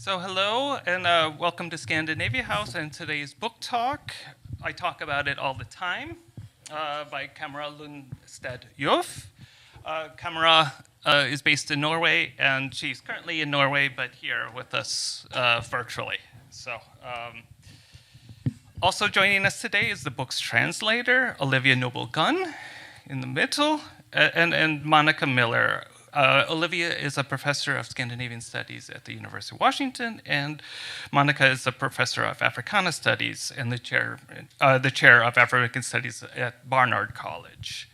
So hello and welcome to Scandinavia House and today's book talk. I talk about it all the time by Camara Lundestad Joof. Camara is based in Norway and she's currently in Norway but here with us virtually. So also joining us today is the book's translator, Olivia Noble Gunn in the middle, and Monica Miller. Olivia is a professor of Scandinavian Studies at the University of Washington, and Monica is a professor of Africana Studies and the chair of African Studies at Barnard College.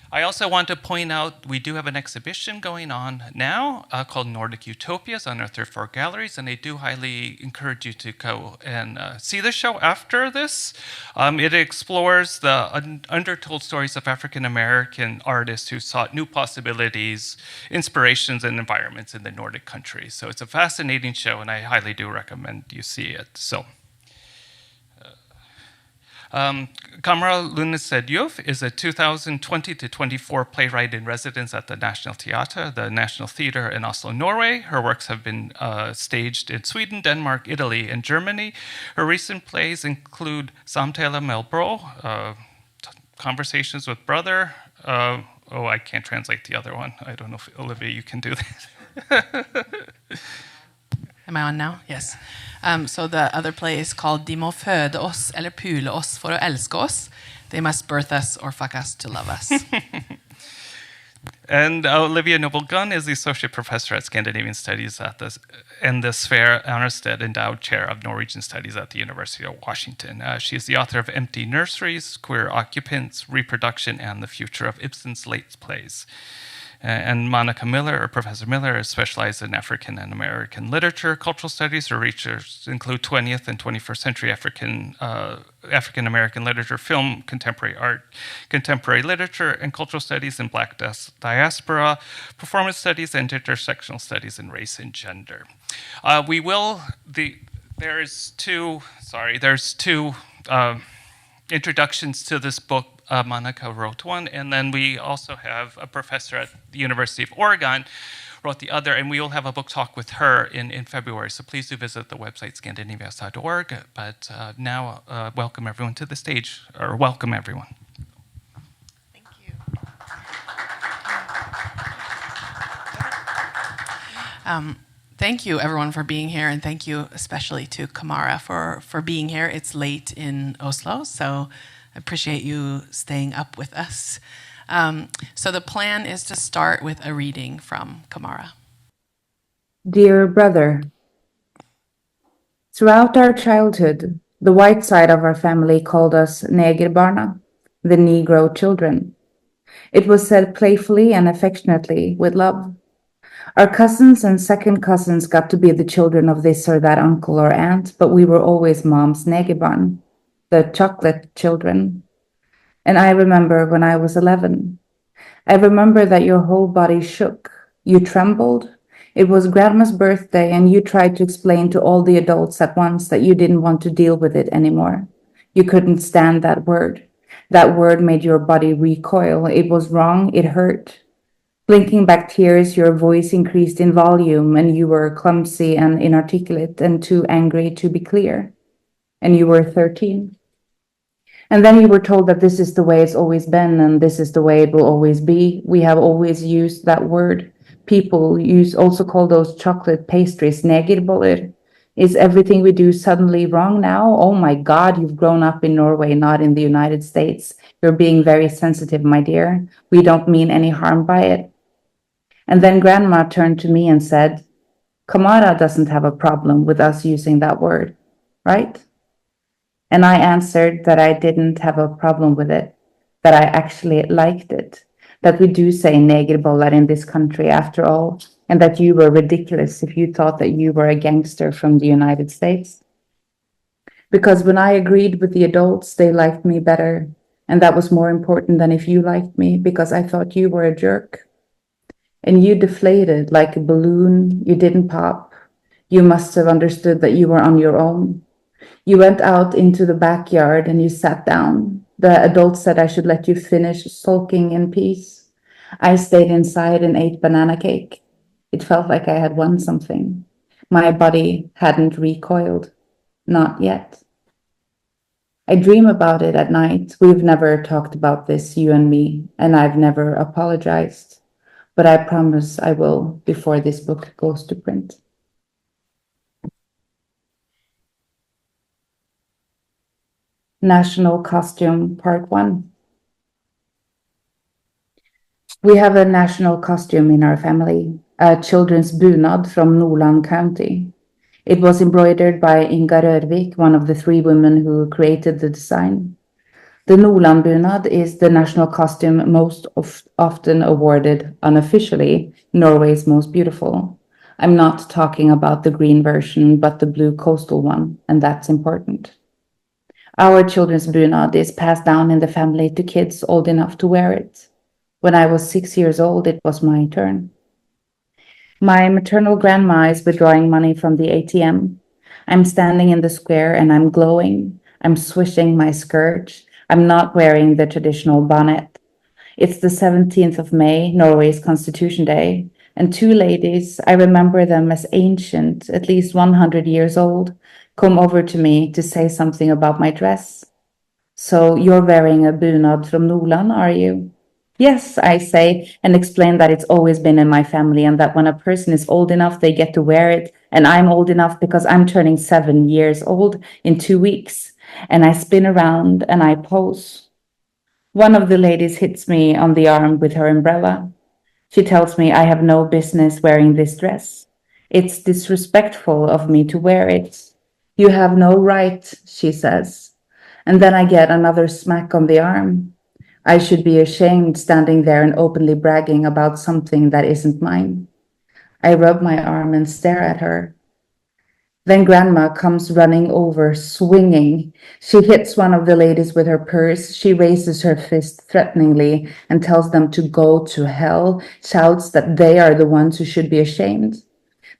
I also want to point out we do have an exhibition going on now called Nordic Utopias on our third floor galleries, and I do highly encourage you to go and see the show after this. It explores the undertold stories of African American artists who sought new possibilities, inspirations, and environments in the Nordic countries. So it's a fascinating show, and I highly do recommend you see it. So. Camara Lundestad Joof is a 2020 to 24 playwright in residence at the National Theatre, the National Theatre in Oslo, Norway. Her works have been staged in Sweden, Denmark, Italy, and Germany. Her recent plays include Samtale med Bror, Conversations with Brother. I can't translate the other one. I don't know if, Olivia, you can do that. Am I on now? Yes. So the other play is called De må føde oss eller pule oss for å elske oss. They must birth us or fuck us to love us. And Olivia Noble Gunn is the associate professor at Scandinavian Studies and the Sverre Arestad Endowed Chair of Norwegian Studies at the University of Washington. She is the author of Empty Nurseries, Queer Occupants, Reproduction, and the Future of Ibsen's Late Plays. And Monica Miller, or Professor Miller, is specialized in African and American literature, cultural studies. Her research include 20th and 21st century African American literature, film, contemporary art, contemporary literature, and cultural studies in Black diaspora, performance studies, and intersectional studies in race and gender. There's two introductions to this book. Monica wrote one, and then we also have a professor at the University of Oregon wrote the other, and we will have a book talk with her in February, so please do visit the website scandinaviahouse.org. But now, welcome everyone to the stage, or welcome everyone. Thank you. Thank you, everyone, for being here, and thank you especially to Camara for being here. It's late in Oslo, so I appreciate you staying up with us. So the plan is to start with a reading from Camara. Dear brother, throughout our childhood, the white side of our family called us negerbarna, the Negro children. It was said playfully and affectionately with love. Our cousins and second cousins got to be the children of this or that uncle or aunt, but we were always mom's negerbarn, the chocolate children. And I remember when I was 11. I remember that your whole body shook. You trembled. It was grandma's birthday and you tried to explain to all the adults at once that you didn't want to deal with it anymore. You couldn't stand that word. That word made your body recoil. It was wrong. It hurt. Blinking back tears, your voice increased in volume and you were clumsy and inarticulate and too angry to be clear. And you were 13. And then you were told that this is the way it's always been and this is the way it will always be. We have always used that word. People also call those chocolate pastries negerboller. Is everything we do suddenly wrong now? Oh my God, you've grown up in Norway, not in the United States. You're being very sensitive, my dear. We don't mean any harm by it. And then grandma turned to me and said, Camara doesn't have a problem with us using that word, right? And I answered that I didn't have a problem with it, that I actually liked it, that we do say negerbollar in this country after all, and that you were ridiculous if you thought that you were a gangster from the United States. Because when I agreed with the adults, they liked me better, and that was more important than if you liked me, because I thought you were a jerk. And you deflated like a balloon, you didn't pop. You must have understood that you were on your own. You went out into the backyard and you sat down. The adults said I should let you finish sulking in peace. I stayed inside and ate banana cake. It felt like I had won something. My body hadn't recoiled. Not yet. I dream about it at night. We've never talked about this, you and me, and I've never apologized. But I promise I will before this book goes to print. National Costume, Part 1. We have a national costume in our family, a children's bunad from Nordland County. It was embroidered by Inga Rørvik, one of the 3 women who created the design. The Nordland bunad is the national costume most often awarded unofficially, Norway's most beautiful. I'm not talking about the green version, but the blue coastal one, and that's important. Our children's bunad is passed down in the family to kids old enough to wear it. When I was 6 years old, it was my turn. My maternal grandma is withdrawing money from the ATM. I'm standing in the square and I'm glowing. I'm swishing my skirt. I'm not wearing the traditional bonnet. It's the 17th of May, Norway's Constitution Day, and 2 ladies, I remember them as ancient, at least 100 years old, come over to me to say something about my dress. So you're wearing a bunad from Nordland, are you? Yes, I say, and explain that it's always been in my family and that when a person is old enough, they get to wear it. And I'm old enough because I'm turning 7 years old in 2 weeks. And I spin around and I pose. One of the ladies hits me on the arm with her umbrella. She tells me I have no business wearing this dress. It's disrespectful of me to wear it. You have no right, she says. And then I get another smack on the arm. I should be ashamed standing there and openly bragging about something that isn't mine. I rub my arm and stare at her. Then Grandma comes running over, swinging. She hits one of the ladies with her purse. She raises her fist threateningly and tells them to go to hell, shouts that they are the ones who should be ashamed.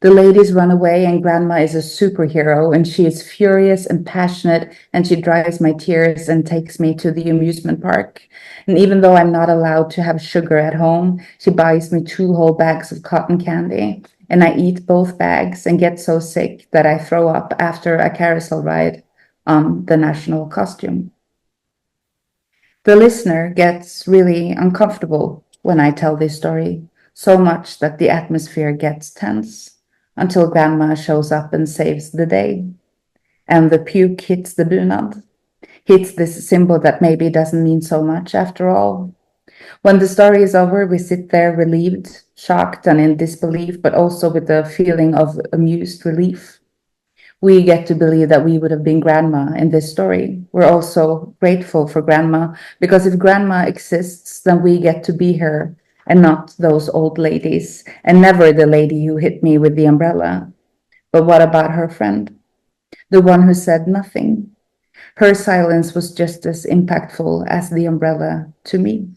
The ladies run away and Grandma is a superhero and she is furious and passionate and she dries my tears and takes me to the amusement park. And even though I'm not allowed to have sugar at home, she buys me 2 whole bags of cotton candy. And I eat both bags and get so sick that I throw up after a carousel ride on the national costume. The listener gets really uncomfortable when I tell this story, so much that the atmosphere gets tense until Grandma shows up and saves the day. And the puke hits the bunad, hits this symbol that maybe doesn't mean so much after all. When the story is over, we sit there relieved, shocked, and in disbelief, but also with a feeling of amused relief. We get to believe that we would have been Grandma in this story. We're also grateful for Grandma, because if Grandma exists, then we get to be her, and not those old ladies, and never the lady who hit me with the umbrella. But what about her friend? The one who said nothing. Her silence was just as impactful as the umbrella to me.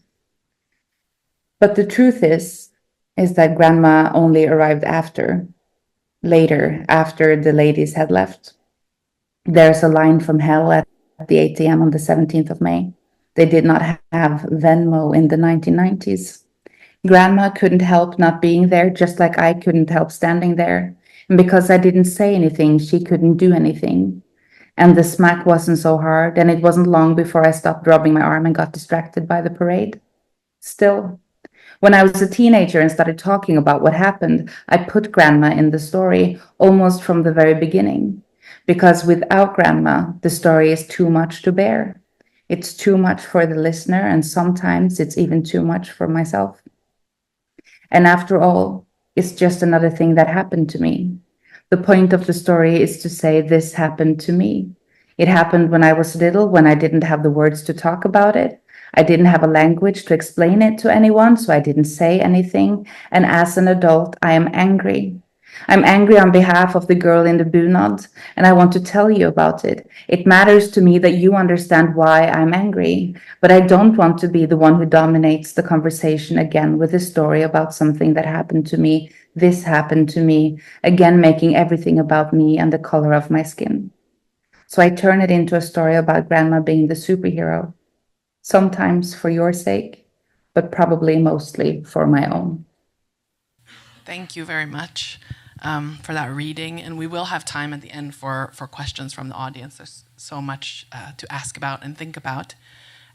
But the truth is that Grandma only arrived later, after the ladies had left. There's a line from hell at the ATM on the 17th of May. They did not have Venmo in the 1990s. Grandma couldn't help not being there, just like I couldn't help standing there. And because I didn't say anything, she couldn't do anything. And the smack wasn't so hard, and it wasn't long before I stopped rubbing my arm and got distracted by the parade. Still, when I was a teenager and started talking about what happened, I put Grandma in the story almost from the very beginning. Because without Grandma, the story is too much to bear. It's too much for the listener, and sometimes it's even too much for myself. And after all, it's just another thing that happened to me. The point of the story is to say this happened to me. It happened when I was little, when I didn't have the words to talk about it. I didn't have a language to explain it to anyone, so I didn't say anything. And as an adult, I am angry. I'm angry on behalf of the girl in the bunad, and I want to tell you about it. It matters to me that you understand why I'm angry, but I don't want to be the one who dominates the conversation again with a story about something that happened to me. This happened to me, again making everything about me and the color of my skin. So I turn it into a story about Grandma being the superhero, sometimes for your sake, but probably mostly for my own. Thank you very much. for that reading. And we will have time at the end for questions from the audience. There's so much to ask about and think about.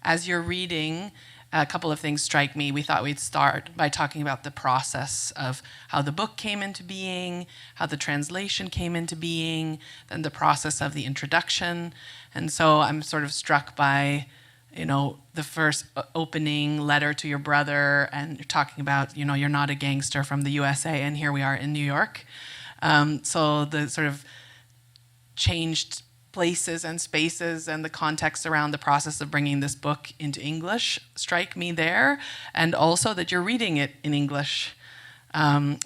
As you're reading, a couple of things strike me. We thought we'd start by talking about the process of how the book came into being, how the translation came into being, then the process of the introduction. And so I'm sort of struck by, the first opening letter to your brother, and you're talking about, you're not a gangster from the USA, and here we are in New York. So the sort of changed places and spaces and the context around the process of bringing this book into English strike me there. And also that you're reading it in English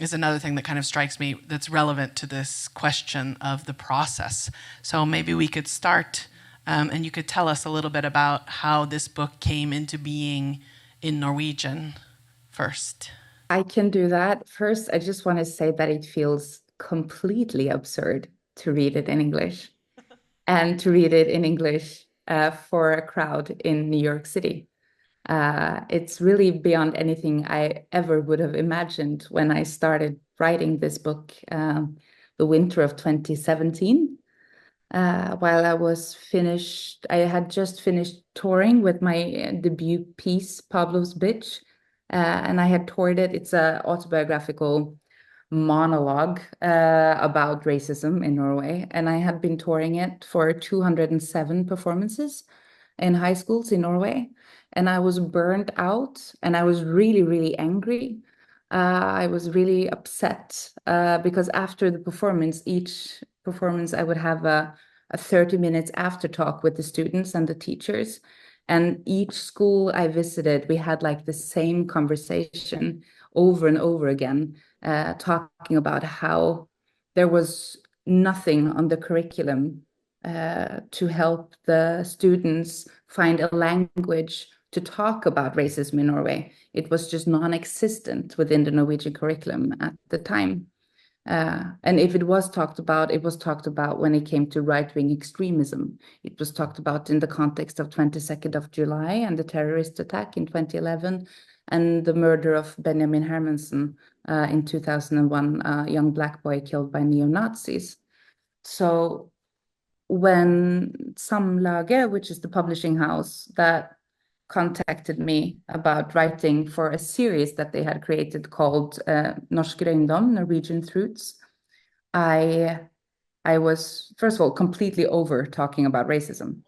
is another thing that kind of strikes me that's relevant to this question of the process. So maybe we could start, and you could tell us a little bit about how this book came into being in Norwegian first. I can do that. First, I just want to say that it feels completely absurd to read it in English. And to read it in English for a crowd in New York City. It's really beyond anything I ever would have imagined when I started writing this book the winter of 2017. While I had just finished touring with my debut piece, Pablo's Bitch, and I had toured it. It's an autobiographical monologue about racism in Norway, and I had been touring it for 207 performances in high schools in Norway, and I was burned out, and I was really, really angry. I was really upset because after the performance, each performance, I would have a 30 minutes after talk with the students and the teachers, and each school I visited, we had like the same conversation over and over again, talking about how there was nothing on the curriculum to help the students find a language to talk about racism in Norway. It was just non-existent within the Norwegian curriculum at the time. And if it was talked about when it came to right-wing extremism. It was talked about in the context of 22nd of July and the terrorist attack in 2011, and the murder of Benjamin Hermansen in 2001, a young black boy killed by neo-Nazis. So when Samlaget, which is the publishing house that contacted me about writing for a series that they had created called Norsk Røyndom, Norwegian Truths, I was, first of all, completely over talking about racism.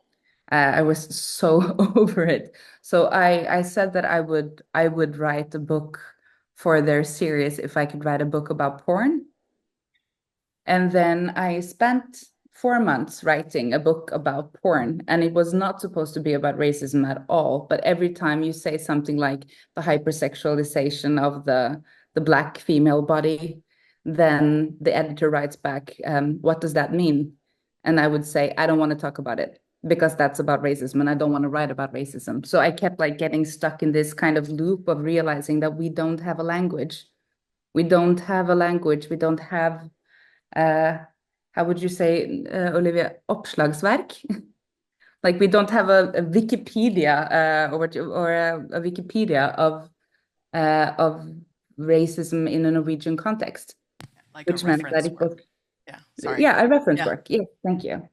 I was so over it. So I said that I would write a book for their series if I could write a book about porn. And then I spent 4 months writing a book about porn, and it was not supposed to be about racism at all. But every time you say something like the hypersexualization of the black female body, then the editor writes back, what does that mean? And I would say, I don't want to talk about it because that's about racism and I don't want to write about racism. So I kept like getting stuck in this kind of loop of realizing that we don't have a language. We don't have a language. We don't have, how would you say, Olivia, oppslagsverk? Like we don't have a Wikipedia or a Wikipedia of racism in a Norwegian context. Like which a meant that reference it was, work. Yeah, sorry. Yeah, a reference Yeah. work. Yes, thank you.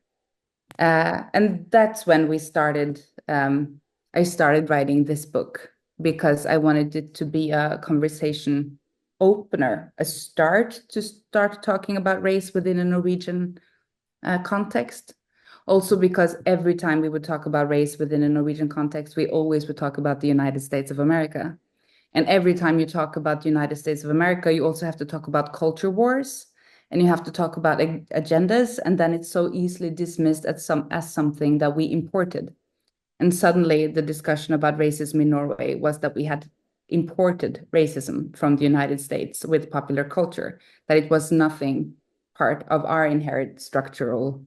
And that's when we started, I started writing this book because I wanted it to be a conversation opener, a start talking about race within a Norwegian context. Also because every time we would talk about race within a Norwegian context, we always would talk about the United States of America. And every time you talk about the United States of America, you also have to talk about culture wars, and you have to talk about agendas, and then it's so easily dismissed as something that we imported. And suddenly the discussion about racism in Norway was that we had imported racism from the United States with popular culture, that it was nothing part of our inherent structural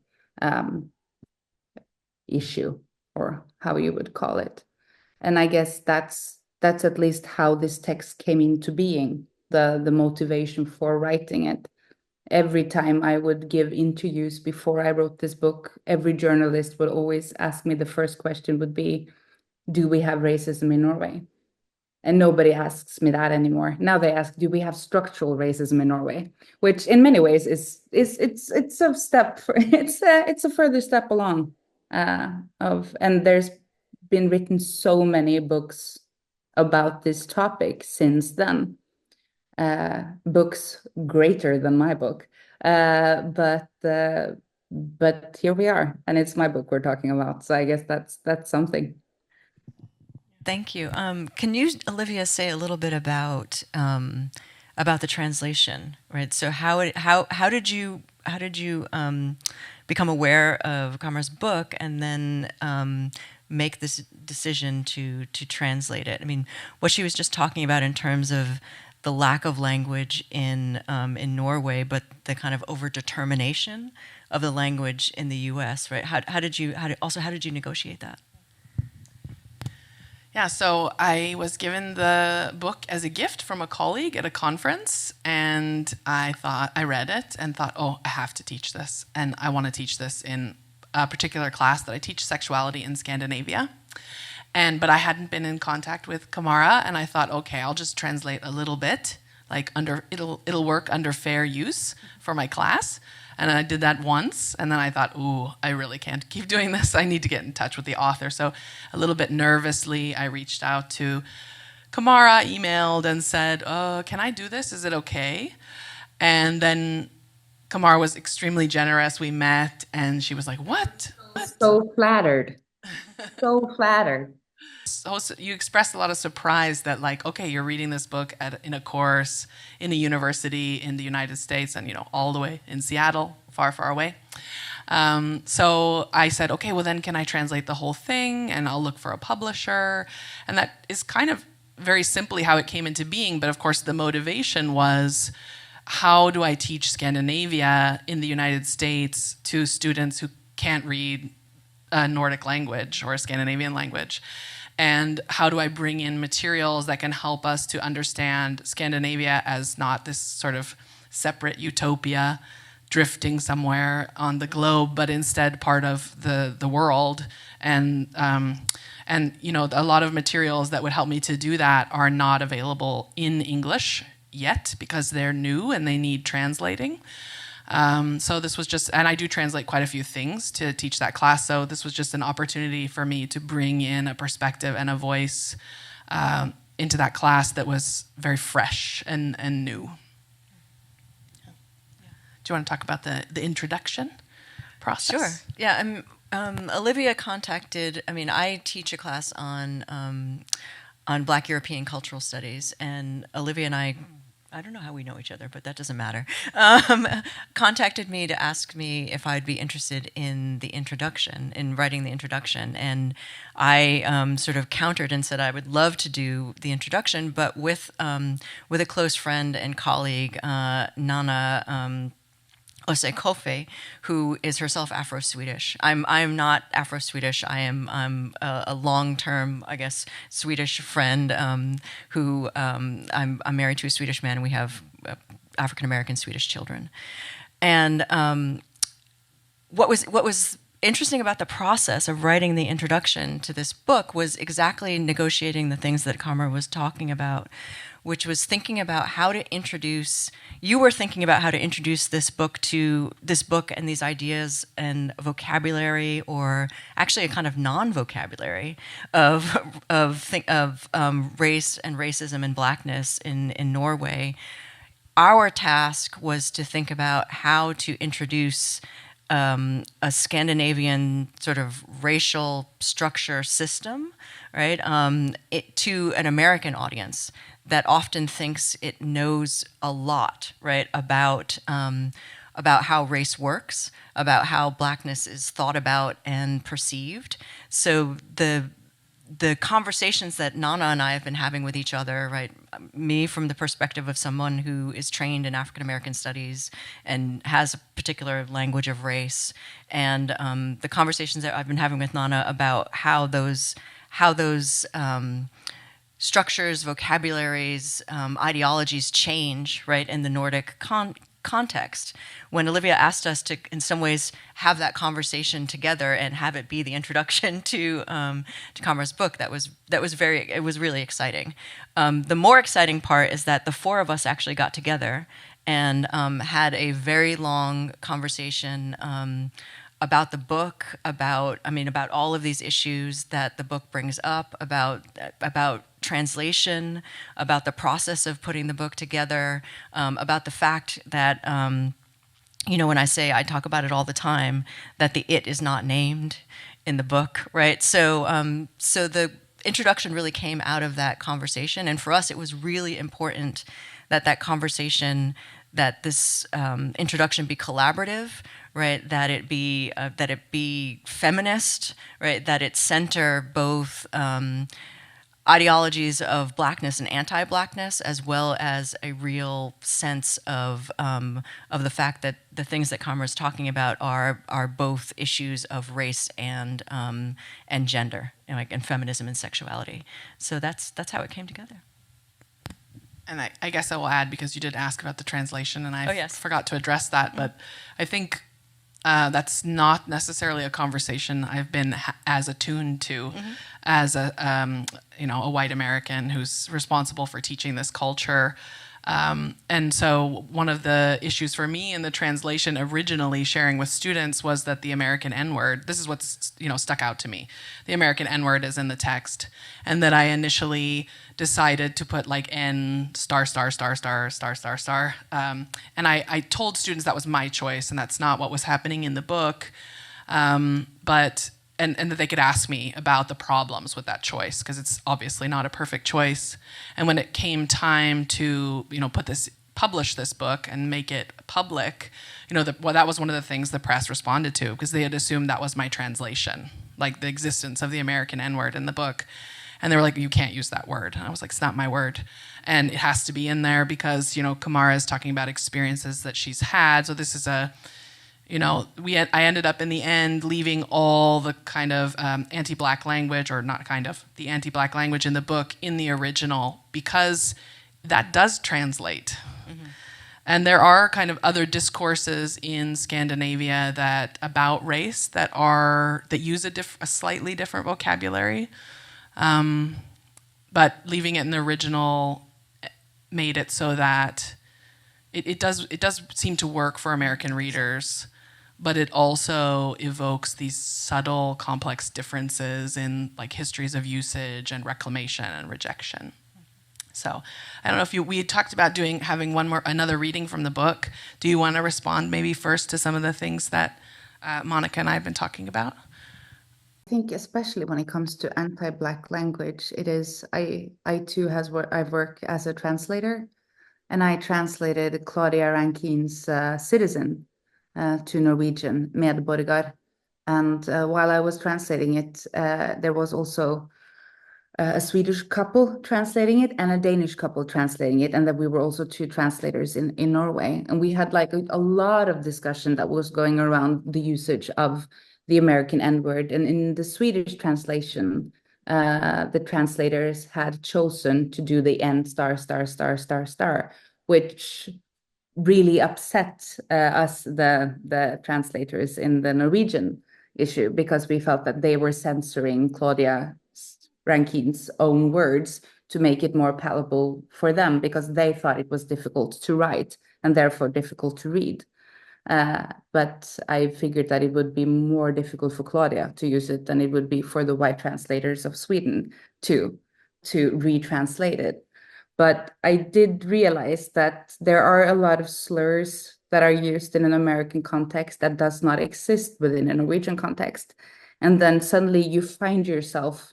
issue, or how you would call it. And I guess that's at least how this text came into being, the motivation for writing it. Every time I would give interviews before I wrote this book, every journalist would always ask me, the first question would be, do we have racism in Norway? And nobody asks me that anymore. Now they ask, do we have structural racism in Norway? Which in many ways is it's a step for, it's a further step along and there's been written so many books about this topic since then. Books greater than my book. But here we are, and it's my book we're talking about. So I guess that's something. Thank you. Can you, Olivia, say a little bit about the translation, right? So how did you become aware of Camara's book and then make this decision to translate it? I mean, what she was just talking about in terms of the lack of language in Norway, but the kind of overdetermination of the language in the U.S., right? How did you negotiate that? Yeah, so I was given the book as a gift from a colleague at a conference, and I read it and thought, oh, I have to teach this, and I want to teach this in a particular class that I teach, sexuality in Scandinavia. But I hadn't been in contact with Camara, and I thought, okay, I'll just translate a little bit, like it'll work under fair use for my class. And I did that once, and then I thought, ooh, I really can't keep doing this. I need to get in touch with the author. So a little bit nervously, I reached out to Camara, emailed, and said, can I do this? Is it okay? And then Camara was extremely generous. We met, and she was like, what? So flattered. So flattered. So you expressed a lot of surprise that, like, okay, you're reading this book in a course in a university in the United States, and all the way in Seattle, far, far away. So I said, okay, well then can I translate the whole thing, and I'll look for a publisher, and that is kind of very simply how it came into being. But of course, the motivation was, how do I teach Scandinavia in the United States to students who can't read a Nordic language or a Scandinavian language? And how do I bring in materials that can help us to understand Scandinavia as not this sort of separate utopia drifting somewhere on the globe, but instead part of the world? And a lot of materials that would help me to do that are not available in English yet because they're new and they need translating. So this was just, and I do translate quite a few things to teach that class, so this was just an opportunity for me to bring in a perspective and a voice into that class that was very fresh and new. Do you want to talk about the introduction process? Sure. Yeah. Olivia contacted. I mean, I teach a class on Black European cultural studies, and Olivia and I don't know how we know each other, but that doesn't matter, contacted me to ask me if I'd be interested in the introduction, in writing the introduction. And I sort of countered and said I would love to do the introduction, but with a close friend and colleague, Nana Ose Kofi, who is herself Afro-Swedish. I'm not Afro-Swedish. I'm a long-term, I guess, Swedish friend who I'm married to a Swedish man, and we have African-American Swedish children. And what was interesting about the process of writing the introduction to this book was exactly negotiating the things that Camara was talking about, which was thinking about how to introduce. You were thinking about how to introduce this book and these ideas and vocabulary, or actually a kind of non-vocabulary of race and racism and blackness in Norway. Our task was to think about how to introduce a Scandinavian sort of racial structure system, right, to an American audience that often thinks it knows a lot, right, about how race works, about how blackness is thought about and perceived. So the conversations that Nana and I have been having with each other, right, me from the perspective of someone who is trained in African American studies and has a particular language of race, and the conversations that I've been having with Nana about how those structures, vocabularies, ideologies change, right, in the Nordic context. When Olivia asked us to, in some ways, have that conversation together and have it be the introduction to Camara's book, it was really exciting. The more exciting part is that the four of us actually got together and had a very long conversation about the book, about all of these issues that the book brings up, about translation, about the process of putting the book together, about the fact that, when I talk about it all the time, that the it is not named in the book, right? So the introduction really came out of that conversation, and for us it was really important that conversation, that this introduction be collaborative, right? That it be feminist, right? That it center both ideologies of blackness and anti-blackness, as well as a real sense of the fact that the things that Camara's talking about are both issues of race and gender, and feminism and sexuality. So that's how it came together. And I guess I will add, because you did ask about the translation, and I yes. forgot to address that, but I think that's not necessarily a conversation I've been as attuned to as a white American who's responsible for teaching this culture. And so one of the issues for me in the translation, originally sharing with students, was that the American N-word, this is what's stuck out to me. The American N-word is in the text, and that I initially decided to put like N star star star star star star star, and I told students that was my choice, and that's not what was happening in the book, but that they could ask me about the problems with that choice, because it's obviously not a perfect choice. And when it came time to publish this book and make it public, that was one of the things the press responded to, because they had assumed that was my translation, like the existence of the American N-word in the book. And they were like, you can't use that word. And I was like, it's not my word. And it has to be in there because, Camara is talking about experiences that she's had. So this is I ended up in the end leaving all the kind of anti-black language, or not kind of, the anti-black language in the book in the original, because that does translate. Mm-hmm. And there are kind of other discourses in Scandinavia about race that use a slightly different vocabulary. But leaving it in the original made it so that it does seem to work for American readers, but it also evokes these subtle, complex differences in like histories of usage and reclamation and rejection. So I don't know if we had talked about having another reading from the book. Do you want to respond maybe first to some of the things that Monica and I have been talking about? I think especially when it comes to anti-Black language, it is, I too I work as a translator, and I translated Claudia Rankine's Citizen to Norwegian, medborger. And while I was translating it, there was also a Swedish couple translating it and a Danish couple translating it, and that we were also two translators in Norway. And we had like a lot of discussion that was going around the usage of the American N-word. And in the Swedish translation, the translators had chosen to do the N star star star star star, which really upset us, the translators in the Norwegian issue, because we felt that they were censoring Claudia Rankine's own words to make it more palatable for them, because they thought it was difficult to write and therefore difficult to read. But I figured that it would be more difficult for Claudia to use it than it would be for the white translators of Sweden to retranslate it. But I did realize that there are a lot of slurs that are used in an American context that does not exist within a Norwegian context. And then suddenly you find yourself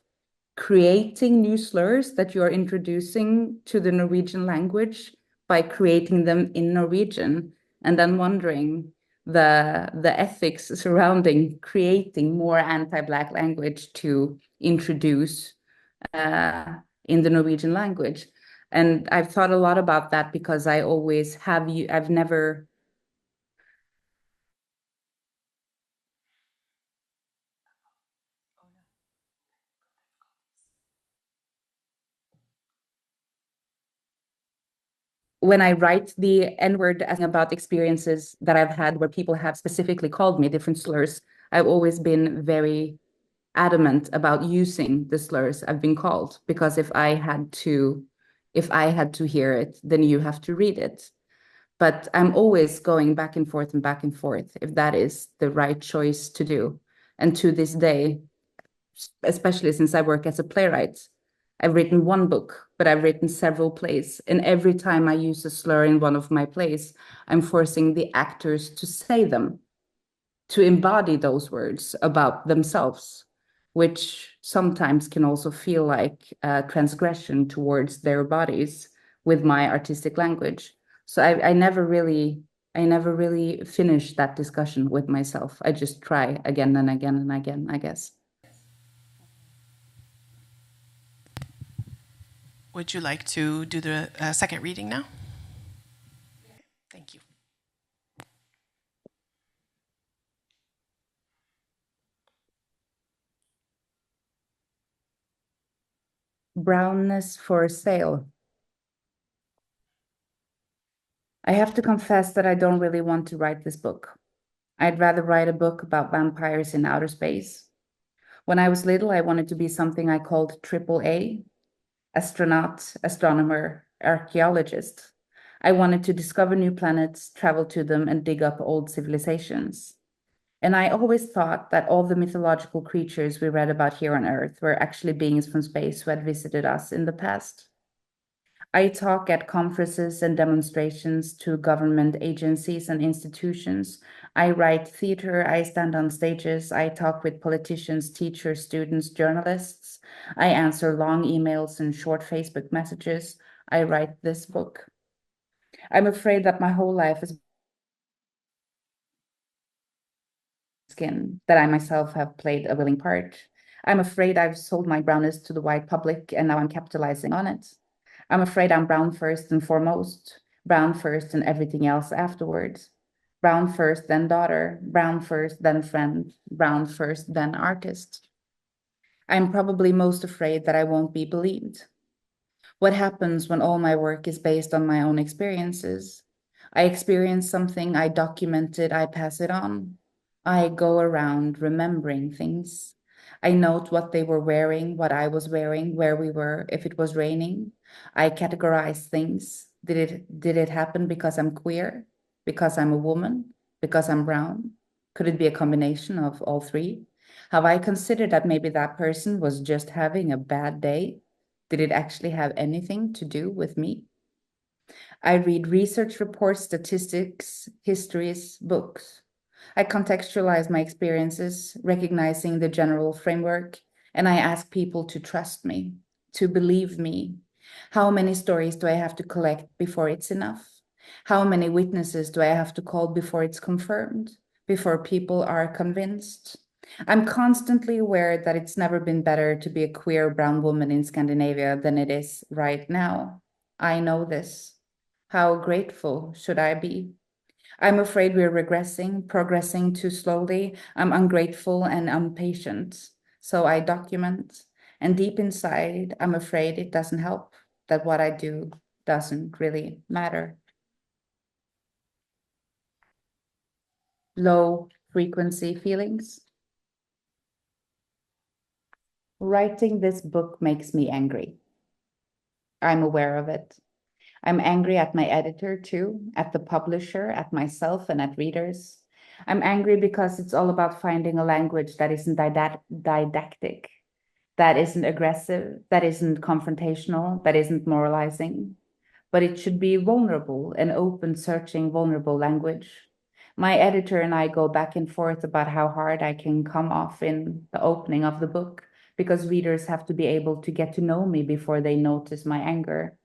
creating new slurs that you're introducing to the Norwegian language by creating them in Norwegian, and then wondering the ethics surrounding creating more anti-Black language to introduce in the Norwegian language. And I've thought a lot about that, because I always have I've never when I write the N-word as about experiences that I've had where people have specifically called me different slurs, I've always been very adamant about using the slurs I've been called, because if I had to hear it, then you have to read it. But I'm always going back and forth if that is the right choice to do. And to this day, especially since I work as a playwright, I've written one book, but I've written several plays. And every time I use a slur in one of my plays, I'm forcing the actors to say them, to embody those words about themselves, which sometimes can also feel like a transgression towards their bodies with my artistic language. So I never really finish that discussion with myself. I just try again and again and again, I guess. Would you like to do the second reading now? Thank you. Brownness for sale. I have to confess that I don't really want to write this book. I'd rather write a book about vampires in outer space. When I was little, I wanted to be something I called AAA, astronaut, astronomer, archaeologist. I wanted to discover new planets, travel to them, and dig up old civilizations. And I always thought that all the mythological creatures we read about here on Earth were actually beings from space who had visited us in the past. I talk at conferences and demonstrations to government agencies and institutions. I write theater, I stand on stages, I talk with politicians, teachers, students, journalists. I answer long emails and short Facebook messages. I write this book. I'm afraid that my whole life is skin, that I myself have played a willing part. I'm afraid I've sold my brownness to the white public and now I'm capitalizing on it. I'm afraid I'm brown first and foremost, brown first and everything else afterwards. Brown first, then daughter, brown first, then friend, brown first, then artist. I'm probably most afraid that I won't be believed. What happens when all my work is based on my own experiences? I experience something, I document it, I pass it on. I go around remembering things. I note what they were wearing, what I was wearing, where we were, if it was raining. I categorize things. Did it happen because I'm queer? Because I'm a woman? Because I'm brown? Could it be a combination of all three? Have I considered that maybe that person was just having a bad day? Did it actually have anything to do with me? I read research reports, statistics, histories, books. I contextualize my experiences, recognizing the general framework, and I ask people to trust me, to believe me. How many stories do I have to collect before it's enough? How many witnesses do I have to call before it's confirmed, before people are convinced? I'm constantly aware that it's never been better to be a queer brown woman in Scandinavia than it is right now. I know this. How grateful should I be? I'm afraid we're regressing, progressing too slowly. I'm ungrateful and impatient. So I document. And deep inside, I'm afraid it doesn't help, that what I do doesn't really matter. Low frequency feelings. Writing this book makes me angry. I'm aware of it. I'm angry at my editor too, at the publisher, at myself, and at readers. I'm angry because it's all about finding a language that isn't didactic, that isn't aggressive, that isn't confrontational, that isn't moralizing, but it should be vulnerable, an open, searching, vulnerable language. My editor and I go back and forth about how hard I can come off in the opening of the book, because readers have to be able to get to know me before they notice my anger.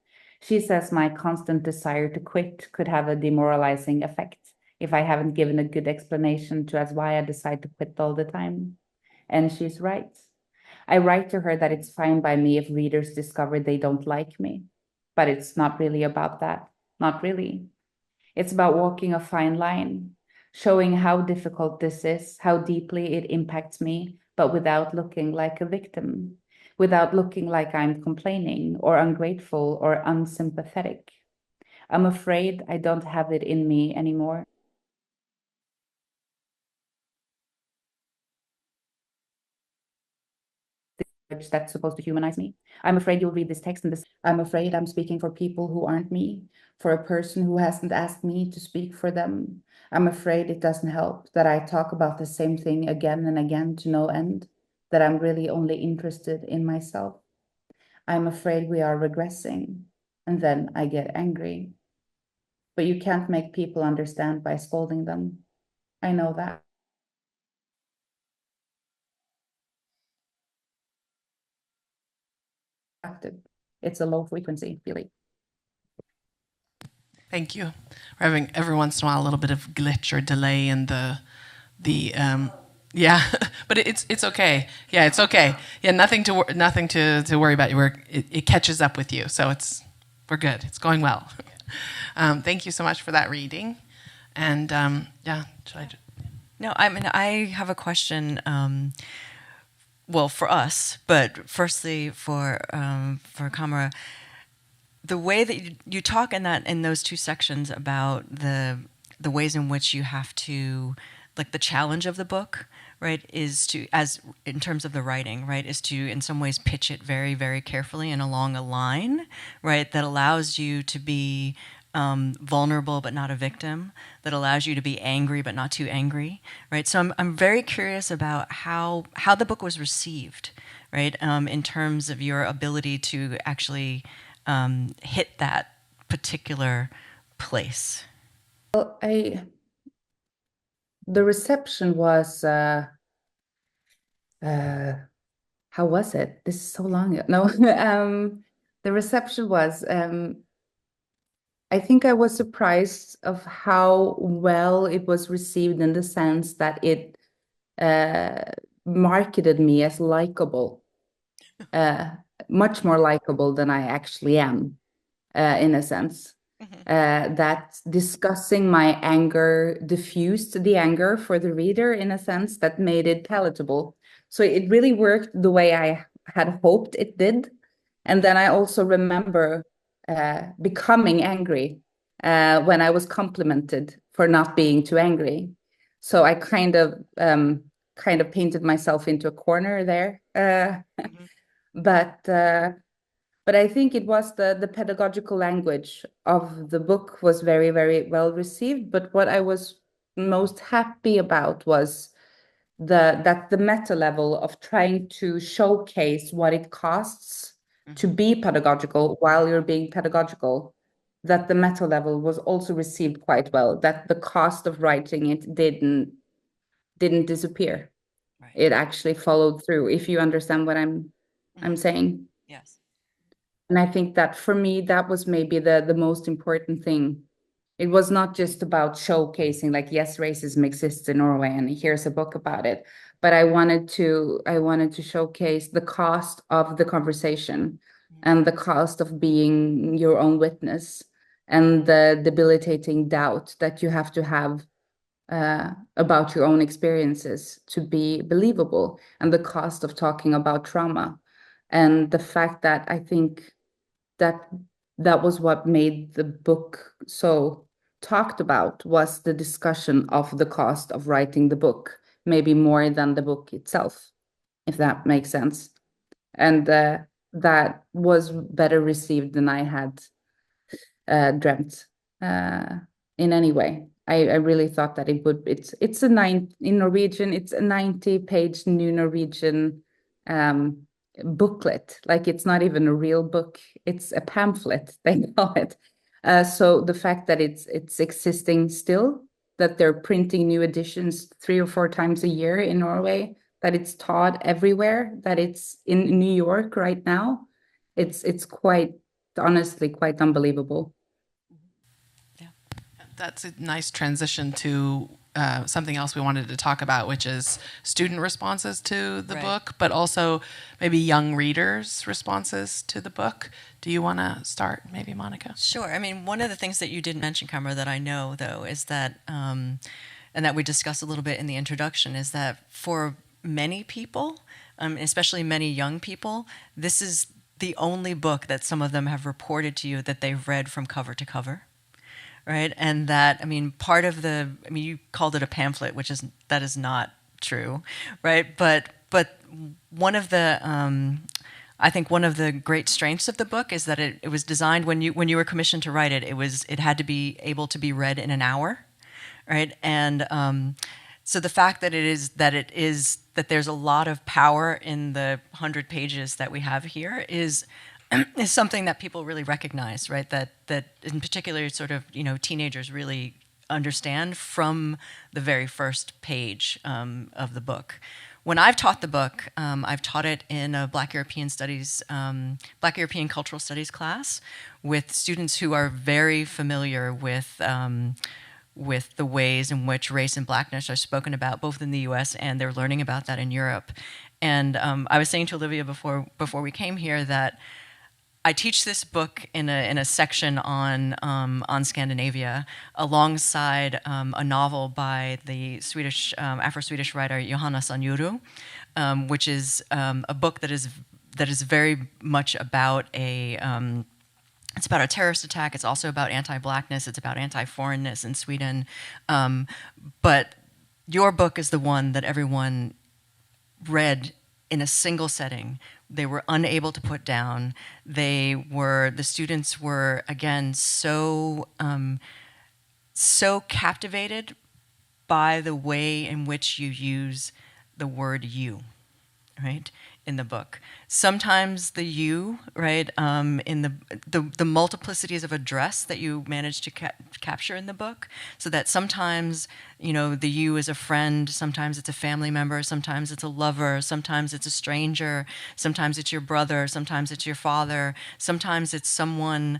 She says my constant desire to quit could have a demoralizing effect if I haven't given a good explanation to as why I decide to quit all the time. And she's right. I write to her that it's fine by me if readers discover they don't like me, but it's not really about that. Not really. It's about walking a fine line, showing how difficult this is, how deeply it impacts me, but without looking like a victim, without looking like I'm complaining or ungrateful or unsympathetic. I'm afraid I don't have it in me anymore. That's supposed to humanize me. I'm afraid you'll read this text and this. I'm afraid I'm speaking for people who aren't me, for a person who hasn't asked me to speak for them. I'm afraid it doesn't help that I talk about the same thing again and again to no end, that I'm really only interested in myself. I'm afraid we are regressing, and then I get angry. But you can't make people understand by scolding them. I know that. It's a low frequency feeling. Thank you. We're having every once in a while a little bit of glitch or delay in the yeah, but it's okay. Yeah, it's okay. Yeah, nothing to worry about. It catches up with you, so we're good. It's going well. Thank you so much for that reading, and yeah, should I? No, I mean I have a question. Well, for us, but firstly for Camara, the way that you talk in those two sections about the ways in which you have to, like the challenge of the book, right, is to, as in terms of the writing, right, is to in some ways pitch it very, very carefully and along a line, right, that allows you to be vulnerable but not a victim, that allows you to be angry but not too angry, right? So I'm very curious about how the book was received, right, in terms of your ability to actually hit that particular place. Well, the reception was how was it? This is so long ago. No, the reception was I think I was surprised of how well it was received, in the sense that it marketed me as likable, much more likable than I actually am, in a sense. That discussing my anger diffused the anger for the reader, in a sense that made it palatable. So it really worked the way I had hoped it did. And then I also remember becoming angry when I was complimented for not being too angry. So I kind of painted myself into a corner there. But I think it was the pedagogical language of the book was very, very well received. But what I was most happy about was the meta level of trying to showcase what it costs to be pedagogical while you're being pedagogical, that the meta level was also received quite well, that the cost of writing it didn't disappear. Right. It actually followed through, if you understand what I'm saying. Yes. And I think that for me, that was maybe the most important thing. It was not just about showcasing, like, yes, racism exists in Norway and here's a book about it. But I wanted to showcase the cost of the conversation and the cost of being your own witness, and the debilitating doubt that you have to have about your own experiences to be believable, and the cost of talking about trauma. And the fact that I think that was what made the book so talked about, was the discussion of the cost of writing the book, maybe more than the book itself, if that makes sense. And that was better received than I had dreamt in any way. I really thought that it would. It's a in Norwegian. It's a 90-page New Norwegian booklet. Like, it's not even a real book. It's a pamphlet, they call it. So the fact that it's existing still, that they're printing new editions 3 or 4 times a year in Norway, that it's taught everywhere, that it's in New York right now, it's quite, honestly, quite unbelievable. That's a nice transition to something else we wanted to talk about, which is student responses to the book, but also maybe young readers' responses to the book. Do you want to start, maybe, Monica? Sure. I mean, one of the things that you didn't mention, Camara, that I know, though, is that, and that we discussed a little bit in the introduction, is that for many people, especially many young people, this is the only book that some of them have reported to you that they've read from cover to cover. right? And that, I mean, part of the, I mean, you called it a pamphlet, that is not true, right? But one of the, I think one of the great strengths of the book is that it was designed when you were commissioned to write it. It had to be able to be read in an hour, right? And so the fact that that there's a lot of power in the 100 pages that we have here is something that people really recognize, right? That in particular, sort of, teenagers really understand from the very first page of the book. When I've taught the book, I've taught it in a Black European Cultural Studies class with students who are very familiar with the ways in which race and blackness are spoken about, both in the U.S. and they're learning about that in Europe. And I was saying to Olivia before we came here that I teach this book in a section on Scandinavia, alongside a novel by the Swedish Afro-Swedish writer Johanna Sanjuru, which is a book that is very much about it's about a terrorist attack. It's also about anti-blackness. It's about anti-foreignness in Sweden. But your book is the one that everyone read in a single setting. They were unable to put down. The students were, again, so captivated by the way in which you use the word you, right, in the book. Sometimes the you, right, in the multiplicities of address that you manage to capture in the book, so that sometimes, the you is a friend, sometimes it's a family member, sometimes it's a lover, sometimes it's a stranger, sometimes it's your brother, sometimes it's your father, sometimes it's someone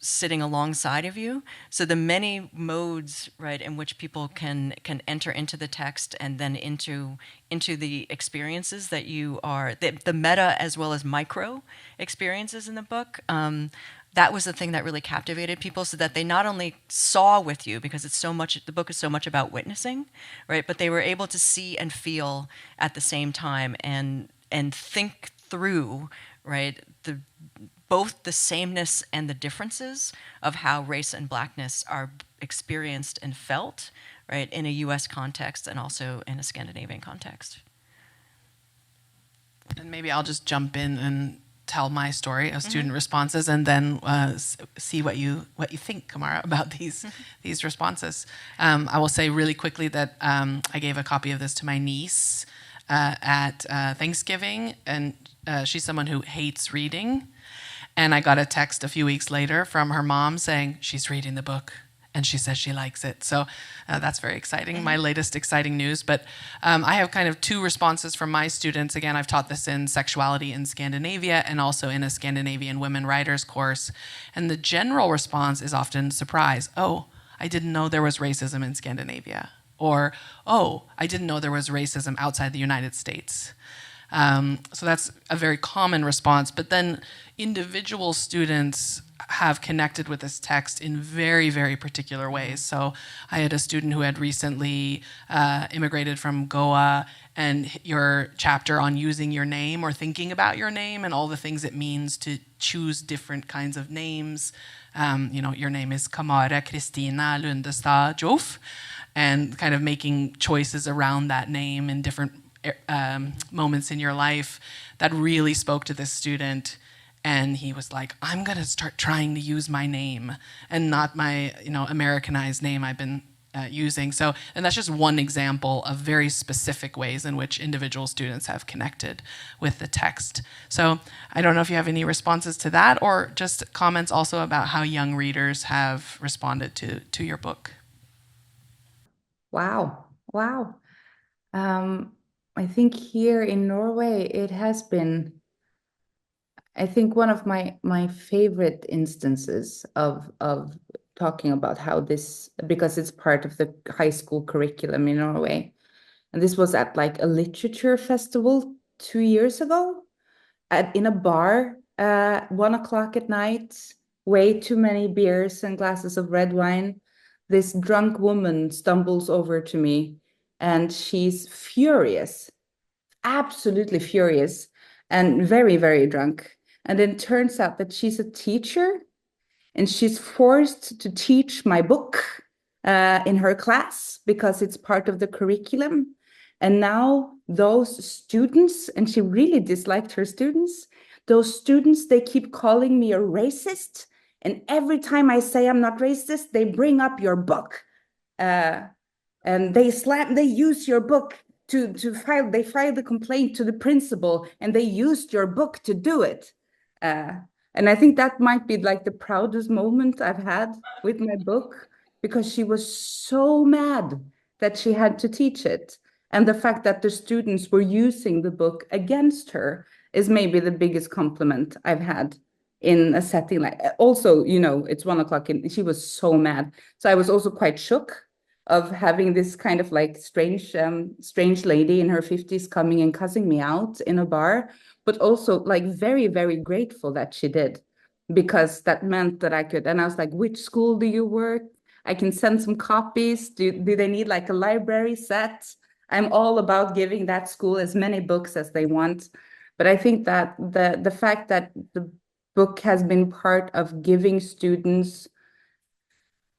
sitting alongside of you. So the many modes, right, in which people can enter into the text and then into the experiences that you are, the meta as well as micro experiences in the book. That was the thing that really captivated people, so that they not only saw with you, because the book is so much about witnessing, right? But they were able to see and feel at the same time and think through, right, both the sameness and the differences of how race and blackness are experienced and felt, right, in a U.S. context and also in a Scandinavian context. And maybe I'll just jump in and tell my story of student responses, and then see what you think, Camara, about these responses. I will say really quickly that I gave a copy of this to my niece at Thanksgiving, and she's someone who hates reading. And I got a text a few weeks later from her mom saying she's reading the book, and she says she likes it. So that's very exciting, my latest exciting news. But I have kind of two responses from my students. Again, I've taught this in sexuality in Scandinavia and also in a Scandinavian women writers course. And the general response is often surprise. Oh, I didn't know there was racism in Scandinavia. Or, oh, I didn't know there was racism outside the United States. So that's a very common response. But then individual students have connected with this text in very, very particular ways. So I had a student who had recently immigrated from Goa, and your chapter on using your name or thinking about your name and all the things it means to choose different kinds of names. Your name is Camara Lundestad Joof, and kind of making choices around that name in different moments in your life, that really spoke to this student. And he was like, I'm going to start trying to use my name and not my, Americanized name I've been using. So, and that's just one example of very specific ways in which individual students have connected with the text. So I don't know if you have any responses to that, or just comments also about how young readers have responded to your book. Wow. I think here in Norway, it has been, I think, one of my favorite instances of talking about how this, because it's part of the high school curriculum in Norway. And this was at like a literature festival 2 years ago in a bar, 1 o'clock at night, way too many beers and glasses of red wine. This drunk woman stumbles over to me, and she's furious, absolutely furious, and very, very drunk. And then it turns out that she's a teacher, and she's forced to teach my book in her class because it's part of the curriculum. And now those students, and she really disliked her students, those students, they keep calling me a racist. And every time I say I'm not racist, they bring up your book. And they use your book to file the complaint to the principal, and they used your book to do it. And I think that might be like the proudest moment I've had with my book, because she was so mad that she had to teach it. And the fact that the students were using the book against her is maybe the biggest compliment I've had in a setting like, also, it's 1 o'clock and she was so mad. So I was also quite shook of having this kind of like strange lady in her 50s coming and cussing me out in a bar, but also like very, very grateful that she did, because that meant that I could, and I was like, which school do you work? I can send some copies. Do they need like a library set? I'm all about giving that school as many books as they want. But I think that the fact that the book has been part of giving students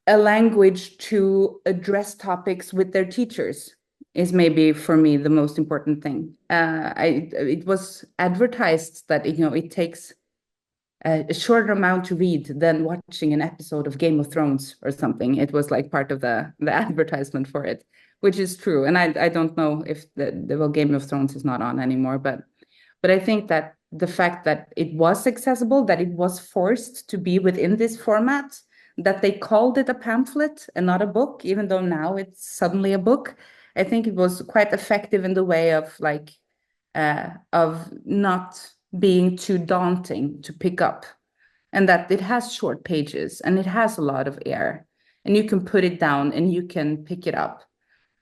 a language to address topics with their teachers is maybe for me the most important thing. It was advertised that it takes a shorter amount to read than watching an episode of Game of Thrones or something. It was like part of the advertisement for it, which is true. And I don't know if the Game of Thrones is not on anymore, but I think that the fact that it was accessible, that it was forced to be within this format, that they called it a pamphlet and not a book, even though now it's suddenly a book. I think it was quite effective in the way of of not being too daunting to pick up, and that it has short pages and it has a lot of air, and you can put it down and you can pick it up,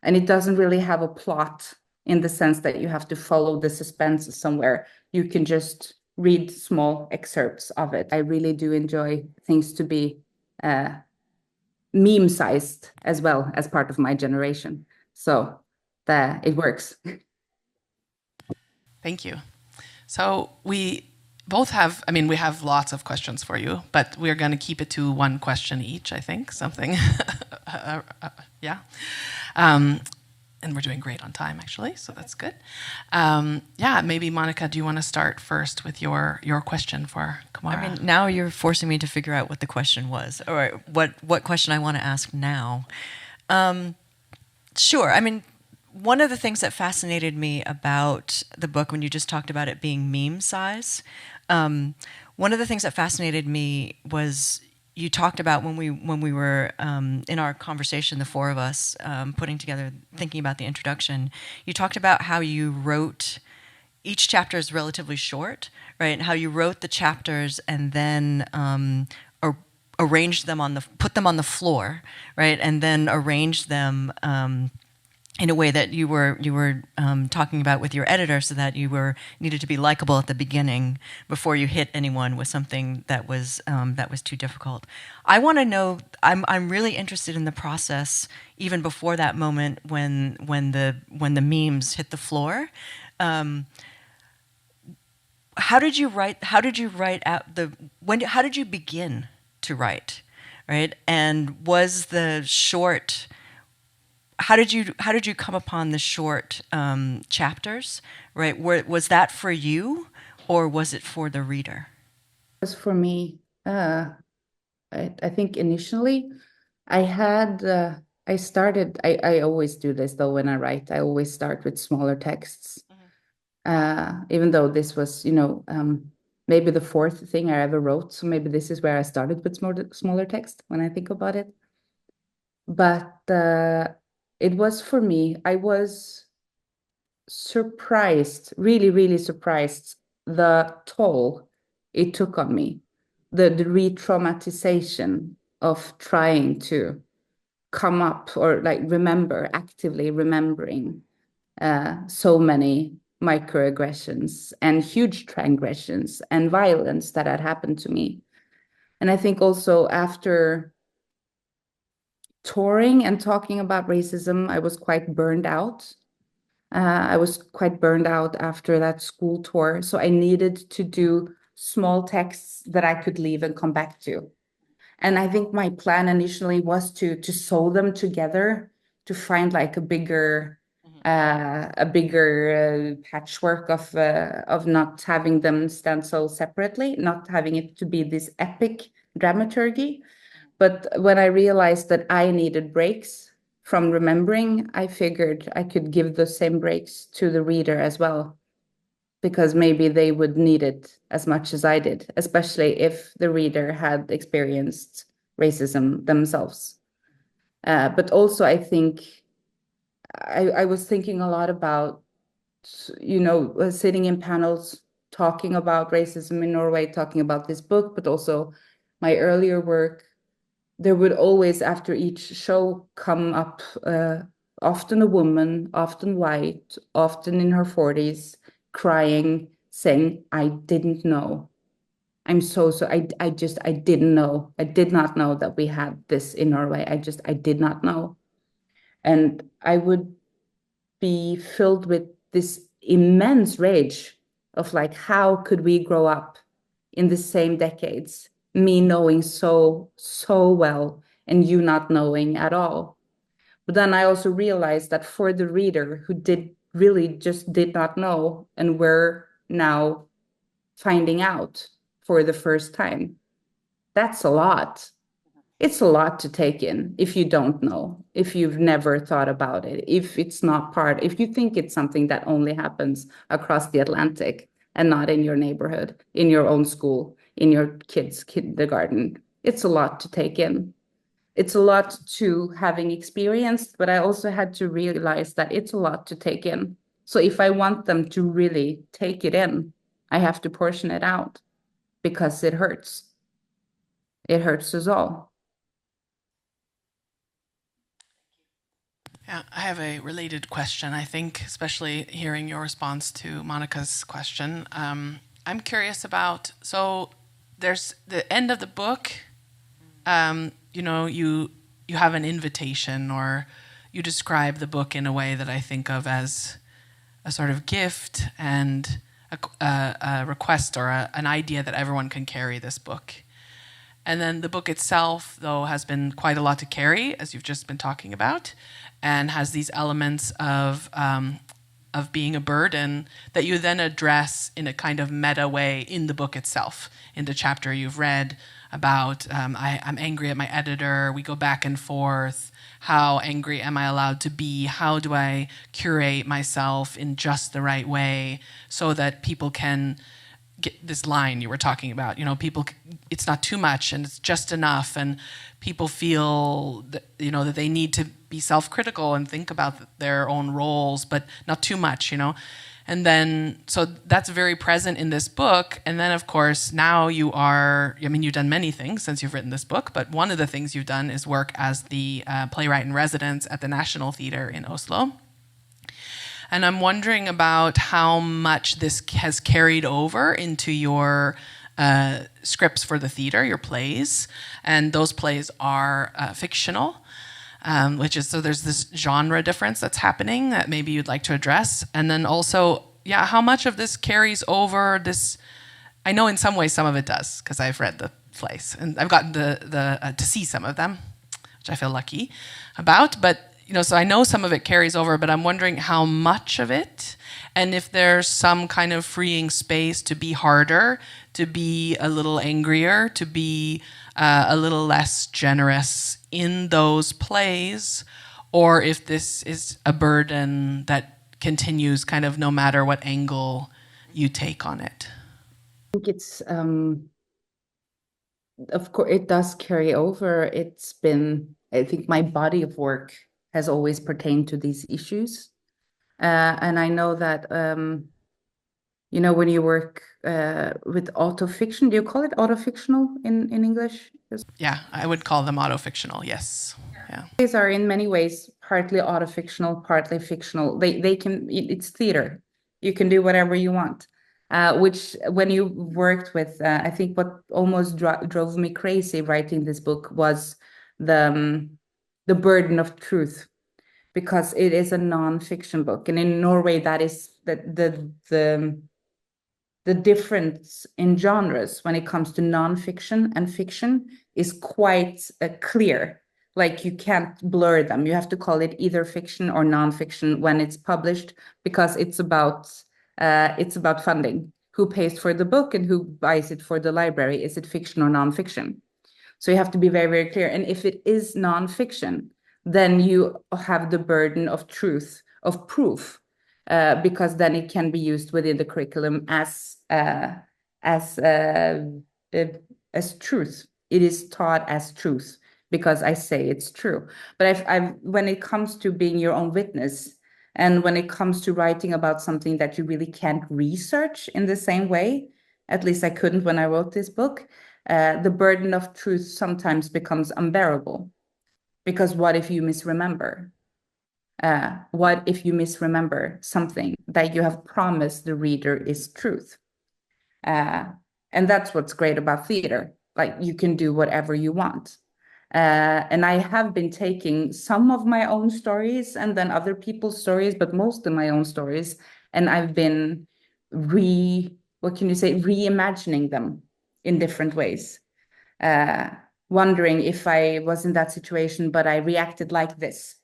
and it doesn't really have a plot in the sense that you have to follow the suspense somewhere. You can just read small excerpts of it. I really do enjoy things to be meme-sized as well as part of my generation. So it works. Thank you. So we both have, we have lots of questions for you, but we're going to keep it to one question each, I think, something. Yeah. And we're doing great on time, actually, so that's good. Yeah, maybe Monica, do you want to start first with your question for Camara? Now you're forcing me to figure out what the question was, or what question I want to ask now. Sure. One of the things that fascinated me about the book, when you just talked about it being meme size, one of the things that fascinated me was you talked about when we were in our conversation, the four of us thinking about the introduction, you talked about how you wrote, each chapter is relatively short, right? And how you wrote the chapters and then arranged them put them on the floor, right? And then arranged them in a way that you were talking about with your editor, so that you needed to be likable at the beginning before you hit anyone with something that was too difficult. I want to know. I'm really interested in the process even before that moment when the memes hit the floor. How did you write? How did you write out how did you begin to write, right? And was the short? How did you come upon the short chapters, right? Was that for you, or was it for the reader? It was for me. I think initially I started, I always do this though when I write, I always start with smaller texts. Even though this was, maybe the fourth thing I ever wrote. So maybe this is where I started with smaller text when I think about it. But it was for me, I was surprised, really, really surprised, the toll it took on me, the re-traumatization of trying to come up or actively remembering so many microaggressions and huge transgressions and violence that had happened to me. And I think also after touring and talking about racism, I was quite burned out. I was quite burned out after that school tour. So I needed to do small texts that I could leave and come back to. And I think my plan initially was to sew them together, to find like a bigger patchwork of not having them stand so separately, not having it to be this epic dramaturgy. But when I realized that I needed breaks from remembering, I figured I could give the same breaks to the reader as well, because maybe they would need it as much as I did, especially if the reader had experienced racism themselves. But also, I think I was thinking a lot about, sitting in panels, talking about racism in Norway, talking about this book, but also my earlier work. There would always, after each show, come up often a woman, often white, often in her 40s, crying, saying, I didn't know. I'm so, I didn't know. I did not know that we had this in Norway. I did not know. And I would be filled with this immense rage of like, how could we grow up in the same decades, me knowing so well and you not knowing at all? But then I also realized that for the reader who did not know and were now finding out for the first time, that's a lot. It's a lot to take in if you don't know, if you've never thought about it, if it's not if you think it's something that only happens across the Atlantic and not in your neighborhood, in your own school, in your kids' kindergarten. It's a lot to take in. It's a lot to having experienced, but I also had to realize that it's a lot to take in. So if I want them to really take it in, I have to portion it out because it hurts. It hurts us all. Yeah, I have a related question. I think, especially hearing your response to Monica's question, I'm curious about. So, there's the end of the book. You have an invitation, or you describe the book in a way that I think of as a sort of gift and a request or an idea that everyone can carry this book. And then the book itself, though, has been quite a lot to carry, as you've just been talking about, and has these elements of being a burden that you then address in a kind of meta way in the book itself. In the chapter you've read about, I'm angry at my editor, we go back and forth. How angry am I allowed to be? How do I curate myself in just the right way so that people can get this line you were talking about, people, it's not too much and it's just enough, and people feel that, that they need to be self-critical and think about their own roles, but not too much, And then, so that's very present in this book. And then, of course, now you've done many things since you've written this book, but one of the things you've done is work as the playwright in residence at the National Theatre in Oslo. And I'm wondering about how much this has carried over into your scripts for the theater, your plays. And those plays are fictional, so there's this genre difference that's happening that maybe you'd like to address. And then also, how much of this carries over this? I know in some ways some of it does, because I've read the plays and I've gotten to see some of them, which I feel lucky about. But so I know some of it carries over, but I'm wondering how much of it, and if there's some kind of freeing space to be harder, to be a little angrier, to be a little less generous in those plays, or if this is a burden that continues kind of no matter what angle you take on it. I think it's, of course, it does carry over. I think my body of work has always pertained to these issues. And I know that, when you work with autofiction, do you call it autofictional in English? Yeah, I would call them autofictional, yes. Yeah. These are in many ways partly autofictional, partly fictional. It's theater. You can do whatever you want. Which, when you worked with, I think what almost drove me crazy writing this book was the burden of truth, because it is a non-fiction book, and in Norway that is the the difference in genres when it comes to nonfiction and fiction is quite clear. Like, you can't blur them. You have to call it either fiction or nonfiction when it's published, because it's about funding. Who pays for the book and who buys it for the library? Is it fiction or nonfiction? So you have to be very, very clear. And if it is nonfiction, then you have the burden of truth, of proof, because then it can be used within the curriculum as truth. It is taught as truth because I say it's true. But when it comes to being your own witness, and when it comes to writing about something that you really can't research in the same way, at least I couldn't when I wrote this book, the burden of truth sometimes becomes unbearable. Because what if you misremember? What if you misremember something that you have promised the reader is truth? And that's what's great about theater. Like, you can do whatever you want. And I have been taking some of my own stories and then other people's stories, but most of my own stories, and I've been reimagining them in different ways. Wondering if I was in that situation, but I reacted like this.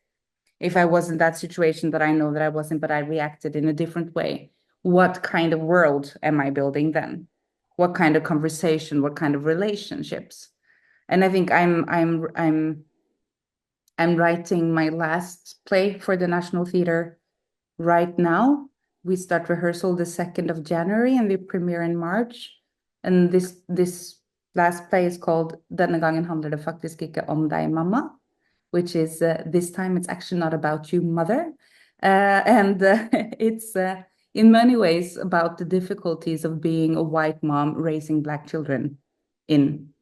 If I was in that situation that I know that I wasn't, but I reacted in a different way, what kind of world am I building then? What kind of conversation? What kind of relationships? And I think I'm writing my last play for the National Theatre right now. We start rehearsal the 2nd of January and we premiere in March. And this last play is called Denne gangen handler det faktisk ikke om deg, mamma, which is this time it's actually not about you, mother. It's in many ways about the difficulties of being a white mom raising Black children in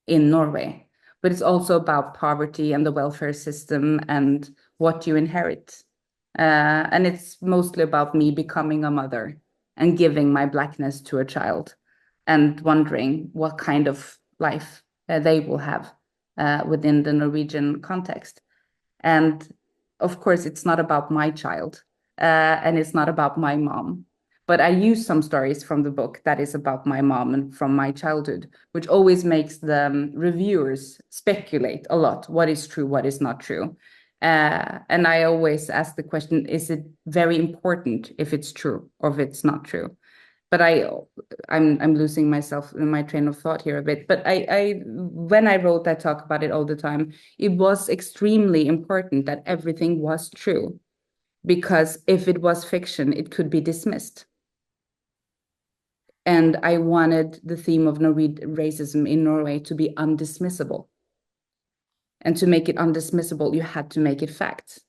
Norway. But it's also about poverty and the welfare system and what you inherit. And it's mostly about me becoming a mother and giving my Blackness to a child and wondering what kind of life they will have within the Norwegian context. And of course, it's not about my child and it's not about my mom. But I use some stories from the book that is about my mom and from my childhood, which always makes the reviewers speculate a lot. What is true, what is not true? And I always ask the question, is it very important if it's true or if it's not true? But I'm losing myself in my train of thought here a bit. But when I wrote, I talk about it all the time. It was extremely important that everything was true, because if it was fiction, it could be dismissed. And I wanted the theme of racism in Norway to be undismissible. And to make it undismissible, you had to make it fact.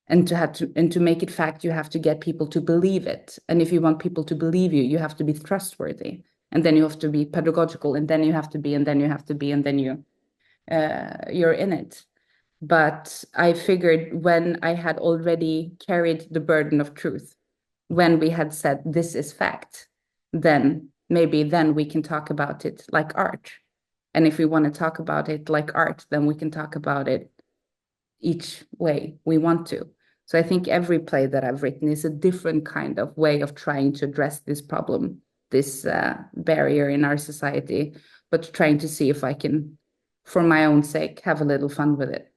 And to make it fact, you have to get people to believe it. And if you want people to believe you, you have to be trustworthy. And then you have to be pedagogical, and then you have to be, and then you have to be, and then you're in it. But I figured when I had already carried the burden of truth, when we had said this is fact, then maybe then we can talk about it like art. And if we want to talk about it like art, then we can talk about it each way we want to. So I think every play that I've written is a different kind of way of trying to address this problem, this barrier in our society, but trying to see if I can, for my own sake, have a little fun with it.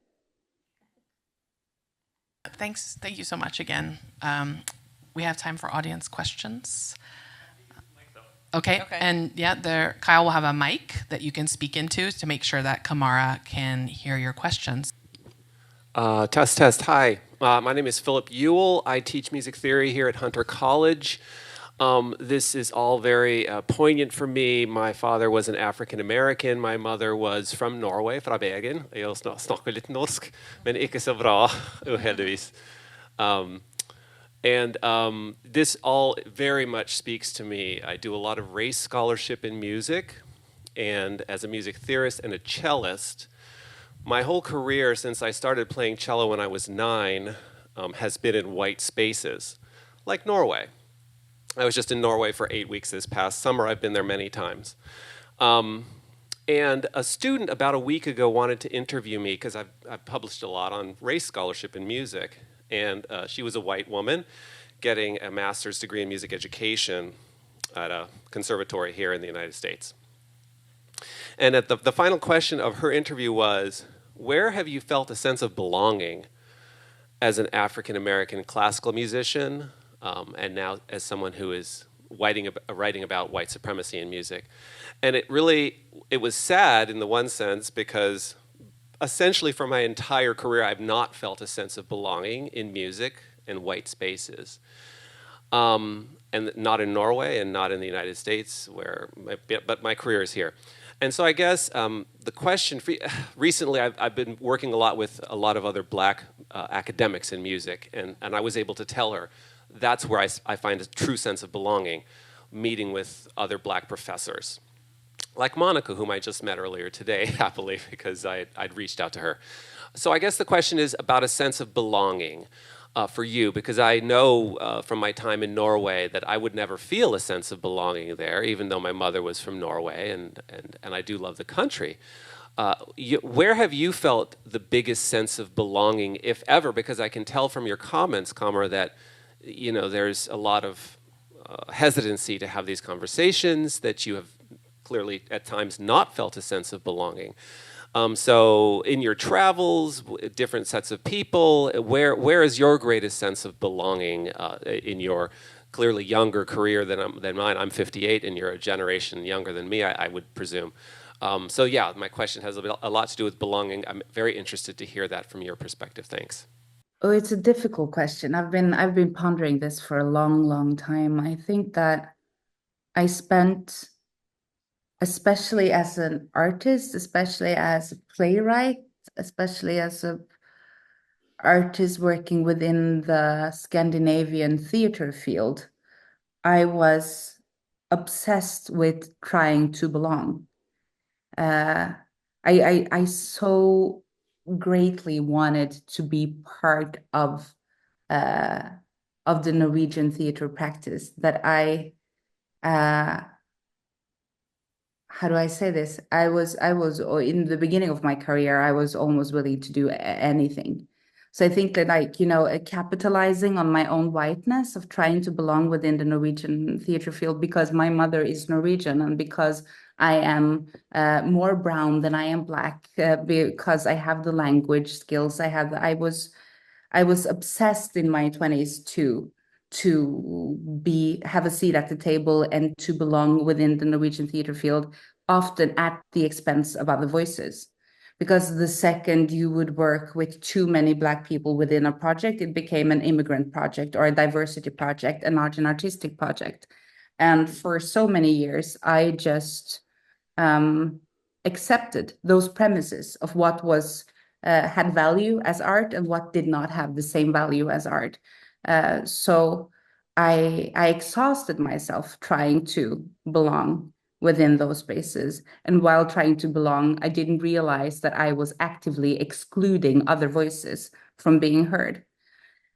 Thanks. Thank you so much again. We have time for audience questions. Okay. And yeah, Kyle will have a mic that you can speak into to make sure that Camara can hear your questions. Test. Hi, my name is Philip Ewell. I teach music theory here at Hunter College. This is all very poignant for me. My father was an African American. My mother was from Norway, fra Bergen. Jeg snakker litt norsk, men ikke så bra, uheldigvis. And this all very much speaks to me. I do a lot of race scholarship in music, and as a music theorist and a cellist, my whole career since I started playing cello when I was 9 has been in white spaces, like Norway. I was just in Norway for 8 weeks this past summer. I've been there many times. And a student about a week ago wanted to interview me because I've published a lot on race scholarship in music. And she was a white woman. getting a master's degree in music education at a conservatory here in the United States. And at the final question of her interview was, where have you felt a sense of belonging as an African-American classical musician, and now as someone who is writing about white supremacy in music? And it was sad in the one sense, because essentially for my entire career, I've not felt a sense of belonging in music and white spaces. And not in Norway and not in the United States, but my career is here. And so I guess the question, recently I've been working a lot with a lot of other Black academics in music, and I was able to tell her that's where I find a true sense of belonging, meeting with other Black professors. Like Monica, whom I just met earlier today, happily, because I'd reached out to her. So I guess the question is about a sense of belonging for you, because I know from my time in Norway that I would never feel a sense of belonging there, even though my mother was from Norway, and I do love the country. Where have you felt the biggest sense of belonging, if ever? Because I can tell from your comments, Camara, that there's a lot of hesitancy to have these conversations, that you have clearly at times not felt a sense of belonging. So in your travels, different sets of people, where is your greatest sense of belonging in your clearly younger career than mine? I'm 58 and you're a generation younger than me, I would presume. So yeah, my question has a lot to do with belonging. I'm very interested to hear that from your perspective. Thanks. Oh, it's a difficult question. I've been pondering this for a long, long time. I think that I spent, especially as an artist, especially as a playwright, especially as an artist working within the Scandinavian theater field, I was obsessed with trying to belong. I so greatly wanted to be part of the Norwegian theater practice that how do I say this? I was in the beginning of my career, I was almost willing to do anything. So I think that capitalizing on my own whiteness of trying to belong within the Norwegian theater field, because my mother is Norwegian and because I am more brown than I am Black, because I have the language skills. I was obsessed in my 20s to have a seat at the table and to belong within the Norwegian theater field, often at the expense of other voices. Because the second you would work with too many Black people within a project, it became an immigrant project or a diversity project, and not an artistic project. And for so many years, I just accepted those premises of what was had value as art and what did not have the same value as art. So I exhausted myself trying to belong within those spaces. And while trying to belong, I didn't realize that I was actively excluding other voices from being heard.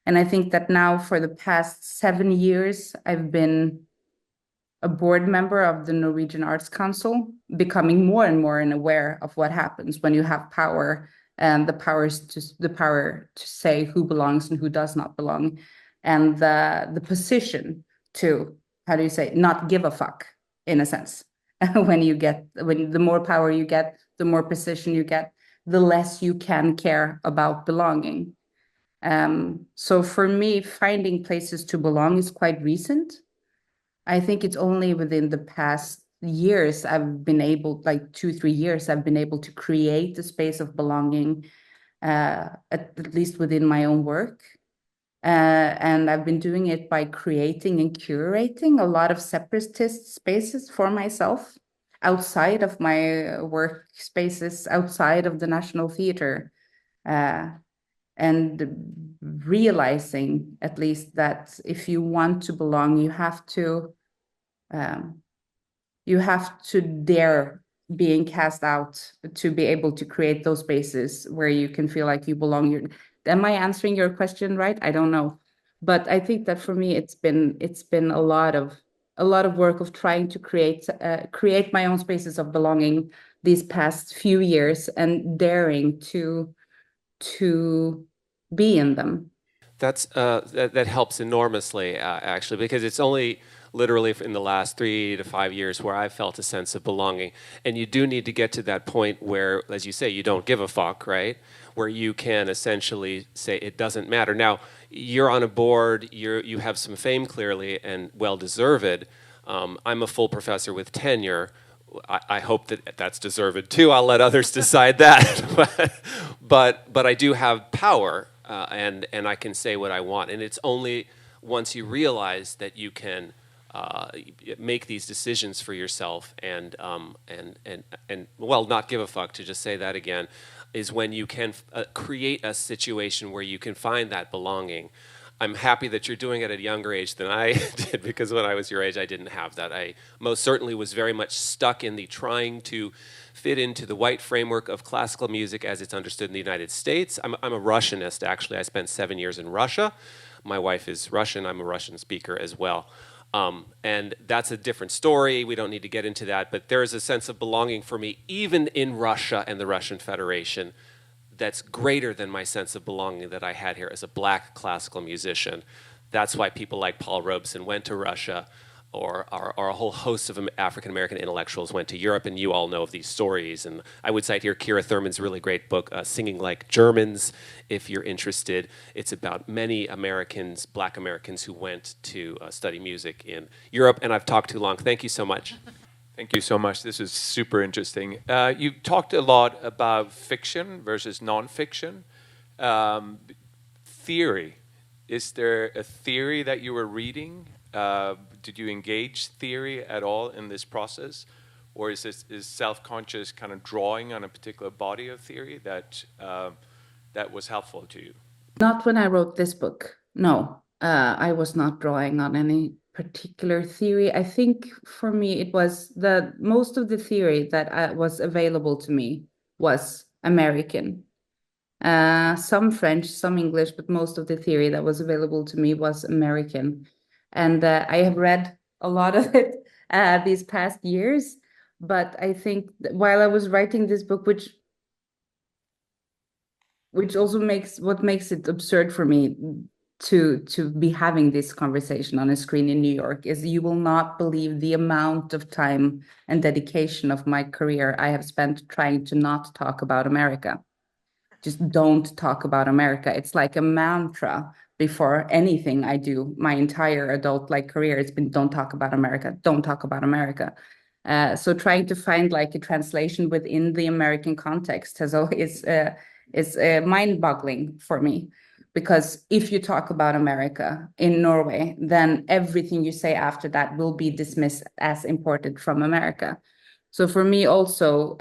And I think that now for the past 7 years, I've been a board member of the Norwegian Arts Council, becoming more and more aware of what happens when you have power and the power to say who belongs and who does not belong, and the position to, how do you say, not give a fuck, in a sense. When the more power you get, the more position you get, the less you can care about belonging. So for me, finding places to belong is quite recent. I think it's only within the past years I've been able, like 2-3 years, I've been able to create a space of belonging, at least within my own work. And I've been doing it by creating and curating a lot of separatist spaces for myself outside of my work spaces, outside of the National Theatre, and realizing at least that if you want to belong, you have to dare being cast out to be able to create those spaces where you can feel like you belong. Am I answering your question right? I don't know, but I think that for me it's been a lot of work of trying to create my own spaces of belonging these past few years and daring to be in them. That helps enormously, actually, because it's only literally in the last 3 to 5 years where I've felt a sense of belonging. And you do need to get to that point where, as you say, you don't give a fuck, right? Where you can essentially say it doesn't matter. Now, you're on a board, you have some fame clearly and well-deserved. I'm a full professor with tenure. I hope that that's deserved too. I'll let others decide that. but I do have power, and I can say what I want. And it's only once you realize that you can make these decisions for yourself and well, not give a fuck, to just say that again, is when you can create a situation where you can find that belonging. I'm happy that you're doing it at a younger age than I did, because when I was your age, I didn't have that. I most certainly was very much stuck in the trying to fit into the white framework of classical music as it's understood in the United States. I'm a Russianist, actually. I spent 7 years in Russia. My wife is Russian. I'm a Russian speaker as well. And that's a different story. We don't need to get into that. But there is a sense of belonging for me, even in Russia and the Russian Federation, that's greater than my sense of belonging that I had here as a black classical musician. That's why people like Paul Robeson went to Russia, or a whole host of African-American intellectuals went to Europe, and you all know of these stories. And I would cite here Kira Thurman's really great book, Singing Like Germans, if you're interested. It's about many Americans, black Americans, who went to study music in Europe. And I've talked too long. Thank you so much. Thank you so much. This is super interesting. You talked a lot about fiction versus nonfiction. Theory. Is there a theory that you were reading? Did you engage theory at all in this process? Or is self-conscious kind of drawing on a particular body of theory that was helpful to you? Not when I wrote this book. No, I was not drawing on any particular theory. I think for me, it was most of the theory that was available to me was American. Some French, some English, but most of the theory that was available to me was American. And I have read a lot of it these past years. But I think while I was writing this book, which also makes it absurd for me to be having this conversation on a screen in New York, is you will not believe the amount of time and dedication of my career I have spent trying to not talk about America. Just don't talk about America. It's like a mantra before anything I do. My entire adult career, it's been don't talk about America, don't talk about America. So trying to find a translation within the American context has always is mind-boggling for me. Because if you talk about America in Norway, then everything you say after that will be dismissed as imported from America. So for me also,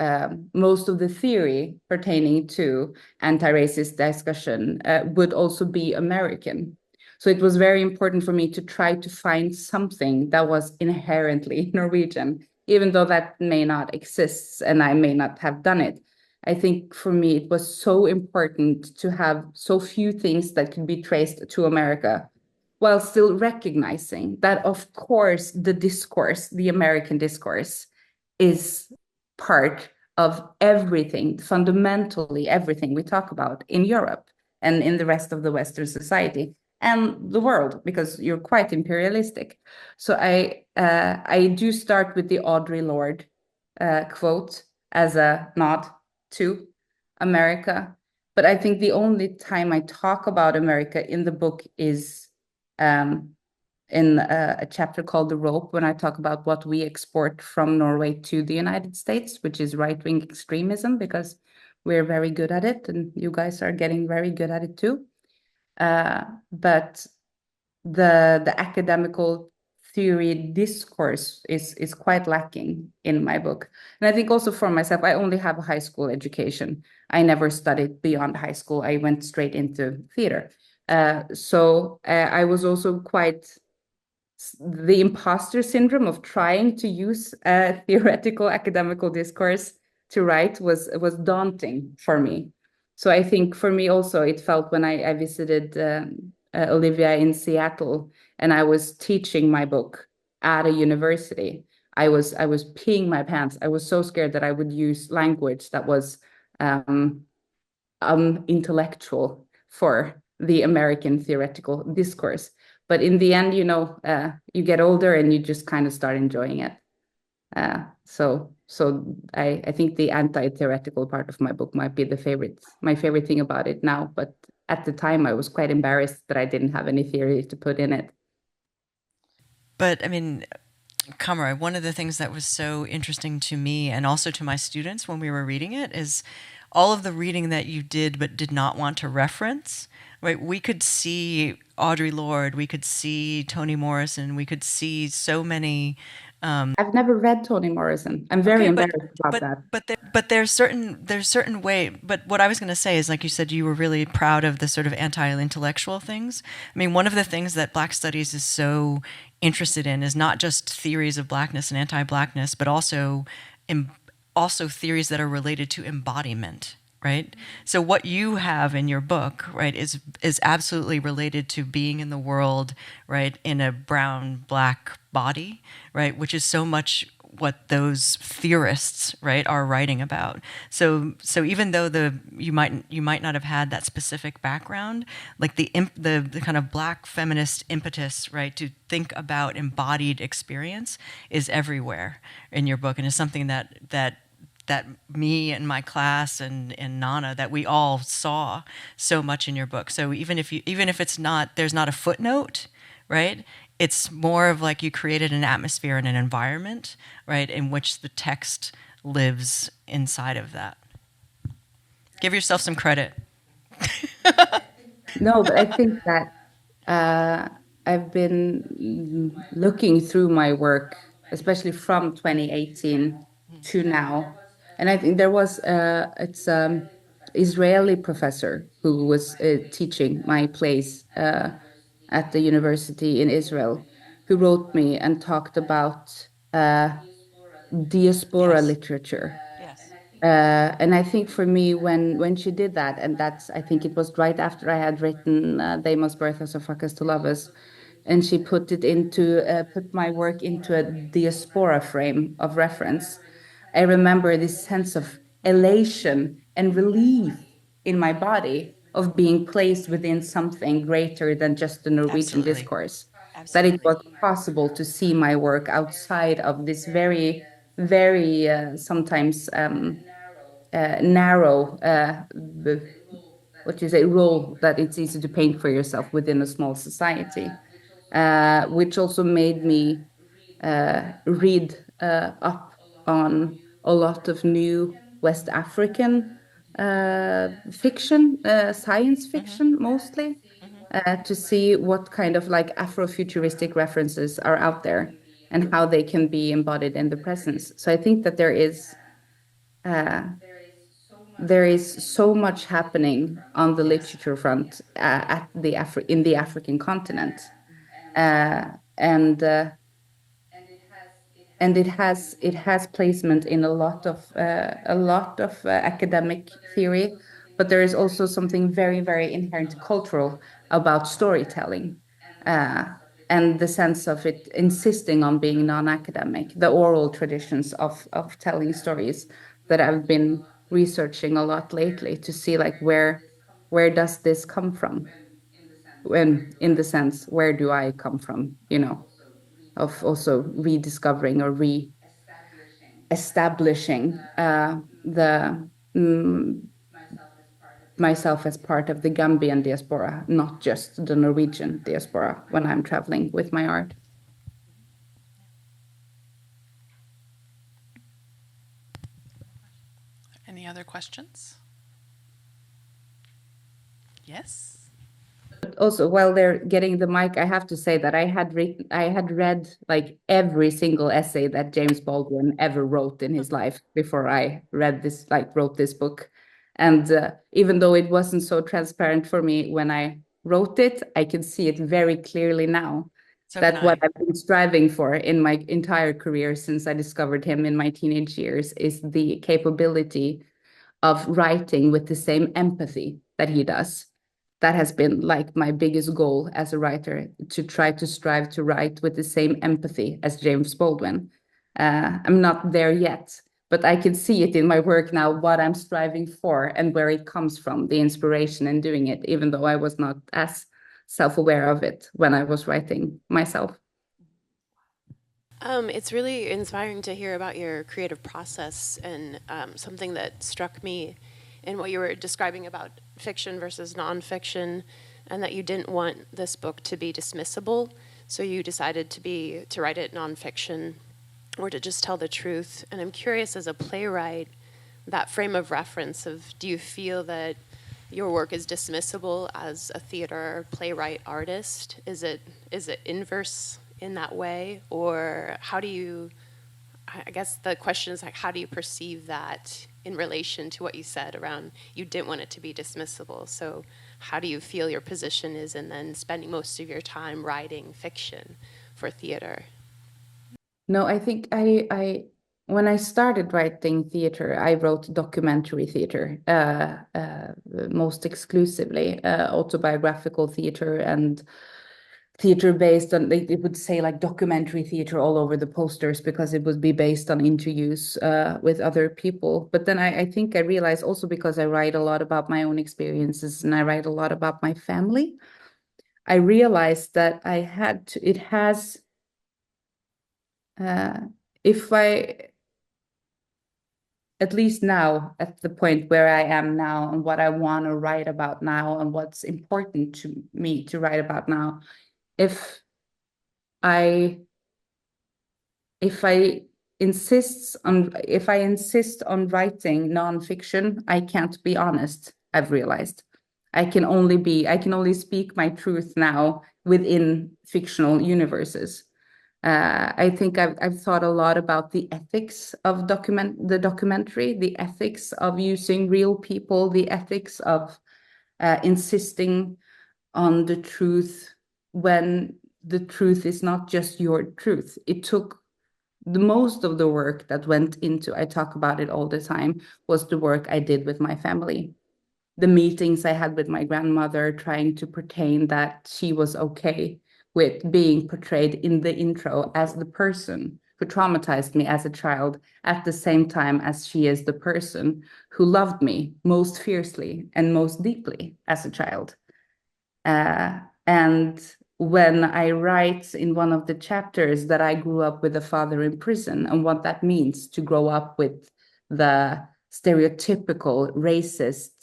most of the theory pertaining to anti-racist discussion would also be American. So it was very important for me to try to find something that was inherently Norwegian, even though that may not exist and I may not have done it. I think for me, it was so important to have so few things that could be traced to America, while still recognizing that, of course, the American discourse, is part of everything, fundamentally everything we talk about in Europe and in the rest of the Western society and the world, because you're quite imperialistic. So I do start with the Audre Lorde quote as a nod to America. But I think the only time I talk about America in the book is in a chapter called The Rope, when I talk about what we export from Norway to the United States, which is right-wing extremism, because we're very good at it, and you guys are getting very good at it too. But the academical theory discourse is quite lacking in my book. And I think also for myself, I only have a high school education. I never studied beyond high school. I went straight into theater. So I was also quite... the imposter syndrome of trying to use a theoretical academical discourse to write was daunting for me. So I think for me also, it felt when I visited Olivia in Seattle and I was teaching my book at a university, I was peeing my pants. I was so scared that I would use language that was intellectual for the American theoretical discourse. But in the end, you know, you get older and you just kind of start enjoying it. So I think the anti-theoretical part of my book might be my favorite thing about it now. But at the time, I was quite embarrassed that I didn't have any theory to put in it. But I mean, Camara, one of the things that was so interesting to me and also to my students when we were reading it is all of the reading that you did but did not want to reference. Right, we could see Audre Lorde, we could see Toni Morrison, we could see so many. I've never read Toni Morrison. I'm very embarrassed about that. But there's certain way. But what I was going to say is, like you said, you were really proud of the sort of anti-intellectual things. I mean, one of the things that Black Studies is so interested in is not just theories of Blackness and anti-Blackness, but also theories that are related to embodiment. Right? So what you have in your book, right, is absolutely related to being in the world, right, in a brown, black body, right, which is so much what those theorists, right, are writing about. So even though you might not have had that specific background, like the kind of Black feminist impetus, right, to think about embodied experience is everywhere in your book, and is something that me and my class and Nana, that we all saw so much in your book. So even if there's not a footnote, right? It's more of like you created an atmosphere and an environment, right, in which the text lives inside of that. Give yourself some credit. No, but I think that I've been looking through my work, especially from 2018 to now. And I think there was Israeli professor who was teaching my plays at the university in Israel, who wrote me and talked about diaspora literature. Yes. And I think for me, when she did that, and I think it was right after I had written They Must Birth Us or Fuck Us to Love Us, and she put my work into a diaspora frame of reference. I remember this sense of elation and relief in my body of being placed within something greater than just the Norwegian discourse. Absolutely. That it was possible to see my work outside of this very, very sometimes narrow, role that it's easy to paint for yourself within a small society, which also made me read up on a lot of new West African fiction, science fiction mostly, to see what kind of like Afrofuturistic references are out there and how they can be embodied in the present. So I think that there is so much happening on the literature front in the African continent, and it has placement in a lot of academic theory, but there is also something very, very inherent cultural about storytelling, and the sense of it insisting on being non-academic, the oral traditions of telling stories that I've been researching a lot lately to see like where does this come from, when in the sense where do I come from, you know, of also rediscovering or re-establishing myself as part of the Gambian diaspora, not just the Norwegian diaspora when I'm traveling with my art. Any other questions? Yes. Also, while they're getting the mic, I have to say that I had read like every single essay that James Baldwin ever wrote in his life before I wrote this book. And even though it wasn't so transparent for me when I wrote it, I can see it very clearly now. What I've been striving for in my entire career since I discovered him in my teenage years is the capability of writing with the same empathy that he does. That has been like my biggest goal as a writer, to try to strive to write with the same empathy as James Baldwin. I'm not there yet, but I can see it in my work now, what I'm striving for and where it comes from, the inspiration in doing it, even though I was not as self-aware of it when I was writing myself. It's really inspiring to hear about your creative process, and something that struck me in what you were describing about fiction versus nonfiction, and that you didn't want this book to be dismissible, so you decided to write it nonfiction or to just tell the truth. And I'm curious, as a playwright, that frame of reference of, do you feel that your work is dismissible as a theater playwright artist? Is it inverse in that way? Or how do you, I guess the question is, like, how do you perceive that in relation to what you said around you didn't want it to be dismissible? So how do you feel your position is in then spending most of your time writing fiction for theater? No, I think I when I started writing theater, I wrote documentary theater, most exclusively, autobiographical theater and theater based on, it would say like documentary theater all over the posters, because it would be based on interviews with other people. But then I think I realized, also because I write a lot about my own experiences and I write a lot about my family, I realized that I had to, it has, if I, at least now, at the point where I am now and what I want to write about now and what's important to me to write about now, if I insist on writing nonfiction, I can't be honest, I've realized. I can only speak my truth now within fictional universes. I think I've thought a lot about the ethics of the documentary, the ethics of using real people, the ethics of insisting on the truth when the truth is not just your truth. It took the most of the work that went into, I talk about it all the time, was the work I did with my family. The meetings I had with my grandmother, trying to pretend that she was okay with being portrayed in the intro as the person who traumatized me as a child, at the same time as she is the person who loved me most fiercely and most deeply as a child. And when I write in one of the chapters that I grew up with a father in prison, and what that means to grow up with the stereotypical racist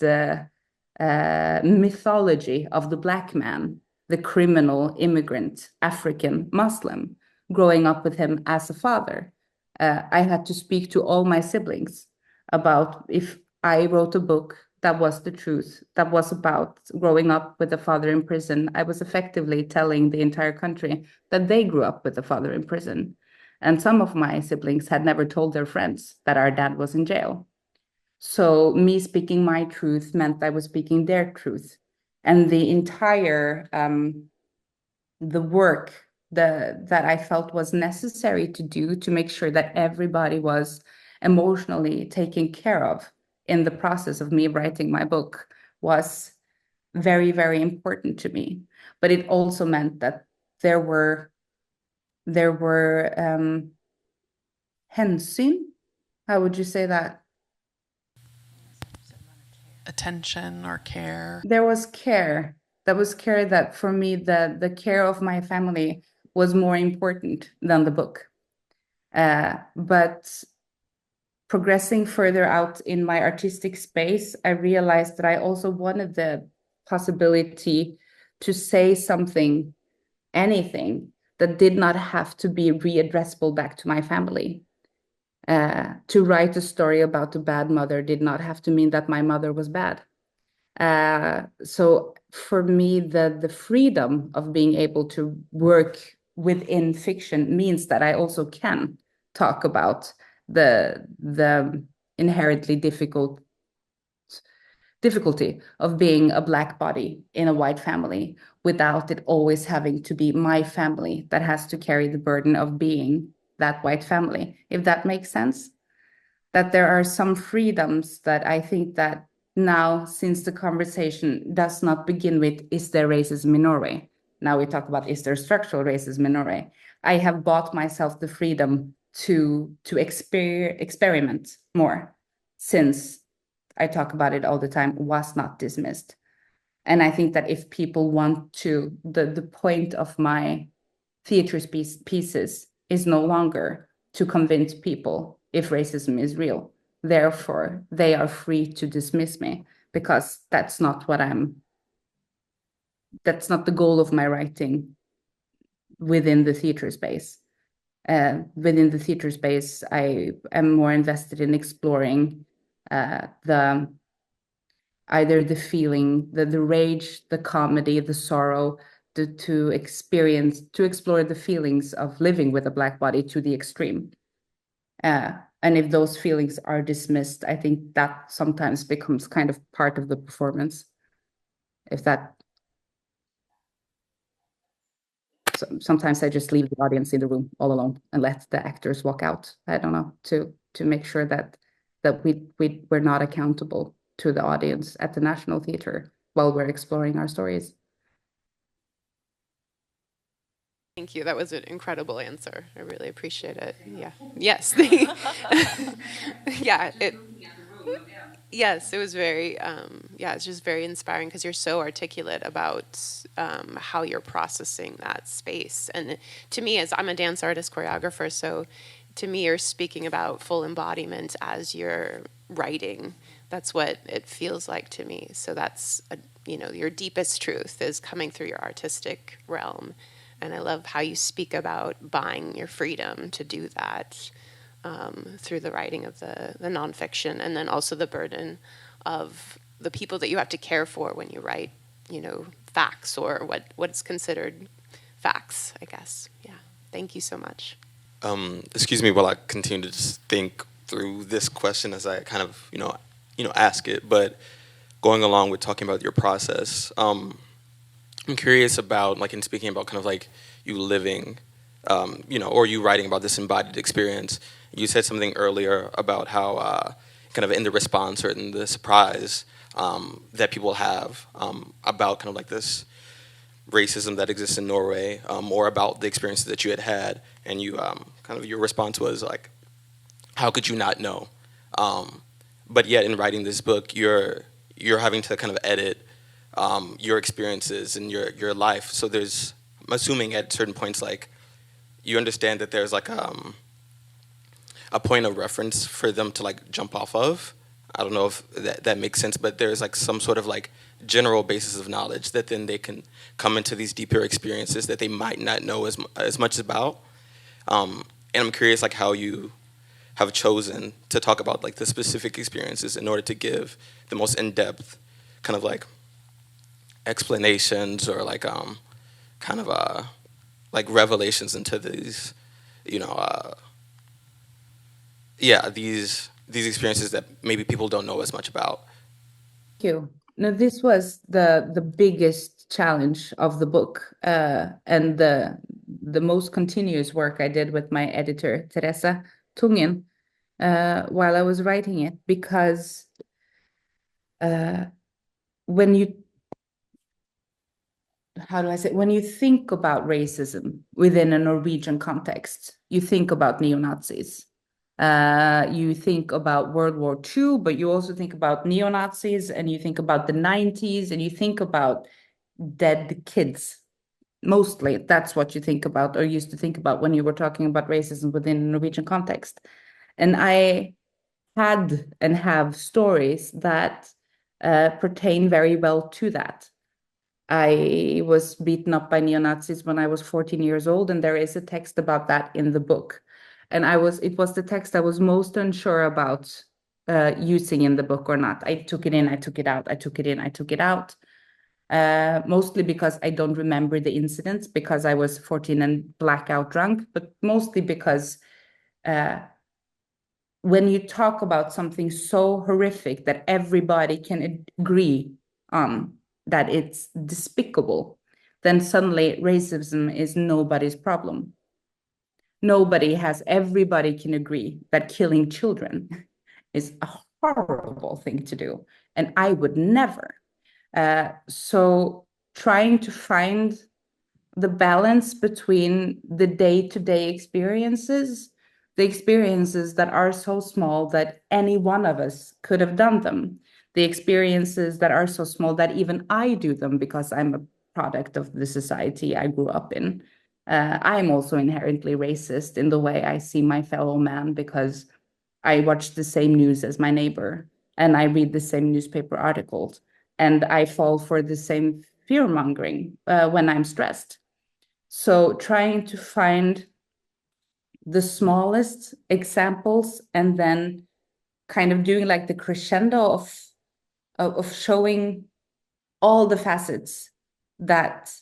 mythology of the Black man, the criminal immigrant African Muslim, growing up with him as a father, I had to speak to all my siblings about, if I wrote a book that was the truth, that was about growing up with a father in prison, I was effectively telling the entire country that they grew up with a father in prison. And some of my siblings had never told their friends that our dad was in jail. So me speaking my truth meant I was speaking their truth. And the entire, the work that I felt was necessary to do to make sure that everybody was emotionally taken care of in the process of me writing my book was very, very important to me. But it also meant that there were hänsyn. How would you say that? Attention or care. There was care. There was care that, for me, the care of my family was more important than the book. But progressing further out in my artistic space, I realized that I also wanted the possibility to say something, anything, that did not have to be readdressable back to my family. To write a story about a bad mother did not have to mean that my mother was bad. So for me, the freedom of being able to work within fiction means that I also can talk about the inherently difficulty of being a Black body in a white family, without it always having to be my family that has to carry the burden of being that white family, if that makes sense. That there are some freedoms that I think that now, since the conversation does not begin with, is there racism in Norway? Now we talk about, is there structural racism in Norway? I have bought myself the freedom to experiment more, since I talk about it all the time, was not dismissed. And I think that if people want to, the point of my theater pieces is no longer to convince people if racism is real. Therefore, they are free to dismiss me, because that's not the goal of my writing within the theater space. Within the theater space, I am more invested in exploring either the feeling, the rage, the comedy, the sorrow, to explore the feelings of living with a Black body to the extreme. And if those feelings are dismissed, I think that sometimes becomes kind of part of the performance. Sometimes I just leave the audience in the room all alone and let the actors walk out. I don't know, to make sure that we're not accountable to the audience at the National Theatre while we're exploring our stories. Thank you. That was an incredible answer. I really appreciate it. Yeah. Yes. Yeah. Yes, it was very, it's just very inspiring, because you're so articulate about how you're processing that space. And to me, as I'm a dance artist, choreographer, so to me, you're speaking about full embodiment as you're writing. That's what it feels like to me. So that's, your deepest truth is coming through your artistic realm. And I love how you speak about buying your freedom to do that. Through the writing of the nonfiction, and then also the burden of the people that you have to care for when you write, facts, or what's considered facts, I guess. Yeah. Thank you so much. Excuse me while I continue to just think through this question as I kind of, ask it, but going along with talking about your process, I'm curious about, like, in speaking about kind of like you living, or you writing about this embodied experience. You said something earlier about how kind of in the response or in the surprise that people have about kind of like this racism that exists in Norway, or about the experiences that you had, and you kind of your response was like, how could you not know? But yet in writing this book, you're having to kind of edit your experiences and your life. So there's, I'm assuming at certain points, like, you understand that there's like a point of reference for them to like jump off of. I don't know if that makes sense, but there's like some sort of like general basis of knowledge that then they can come into these deeper experiences that they might not know as much about. And I'm curious like how you have chosen to talk about like the specific experiences in order to give the most in-depth kind of like explanations or like kind of like revelations into these, these experiences that maybe people don't know as much about. Thank you. No, this was the biggest challenge of the book, and the most continuous work I did with my editor, Teresa Tungen, while I was writing it, because when you think about racism within a Norwegian context, you think about neo-Nazis. You think about World War II, but you also think about neo-Nazis, and you think about the 90s, and you think about dead kids. Mostly, that's what you think about, or used to think about, when you were talking about racism within a Norwegian context. And I had and have stories that pertain very well to that. I was beaten up by neo-Nazis when I was 14 years old, and there is a text about that in the book. And it was the text I was most unsure about using in the book or not. I took it in, I took it out, I took it in, I took it out. Mostly because I don't remember the incidents, because I was 14 and blackout drunk, but mostly because when you talk about something so horrific that everybody can agree on, that it's despicable, then suddenly racism is nobody's problem. Everybody can agree that killing children is a horrible thing to do, and I would never. So trying to find the balance between the day-to-day experiences The experiences that are so small that any one of us could have done them. The experiences that are so small that even I do them because I'm a product of the society I grew up in. I'm also inherently racist in the way I see my fellow man because I watch the same news as my neighbor and I read the same newspaper articles and I fall for the same fear mongering when I'm stressed. So trying to find the smallest examples and then kind of doing like the crescendo of showing all the facets that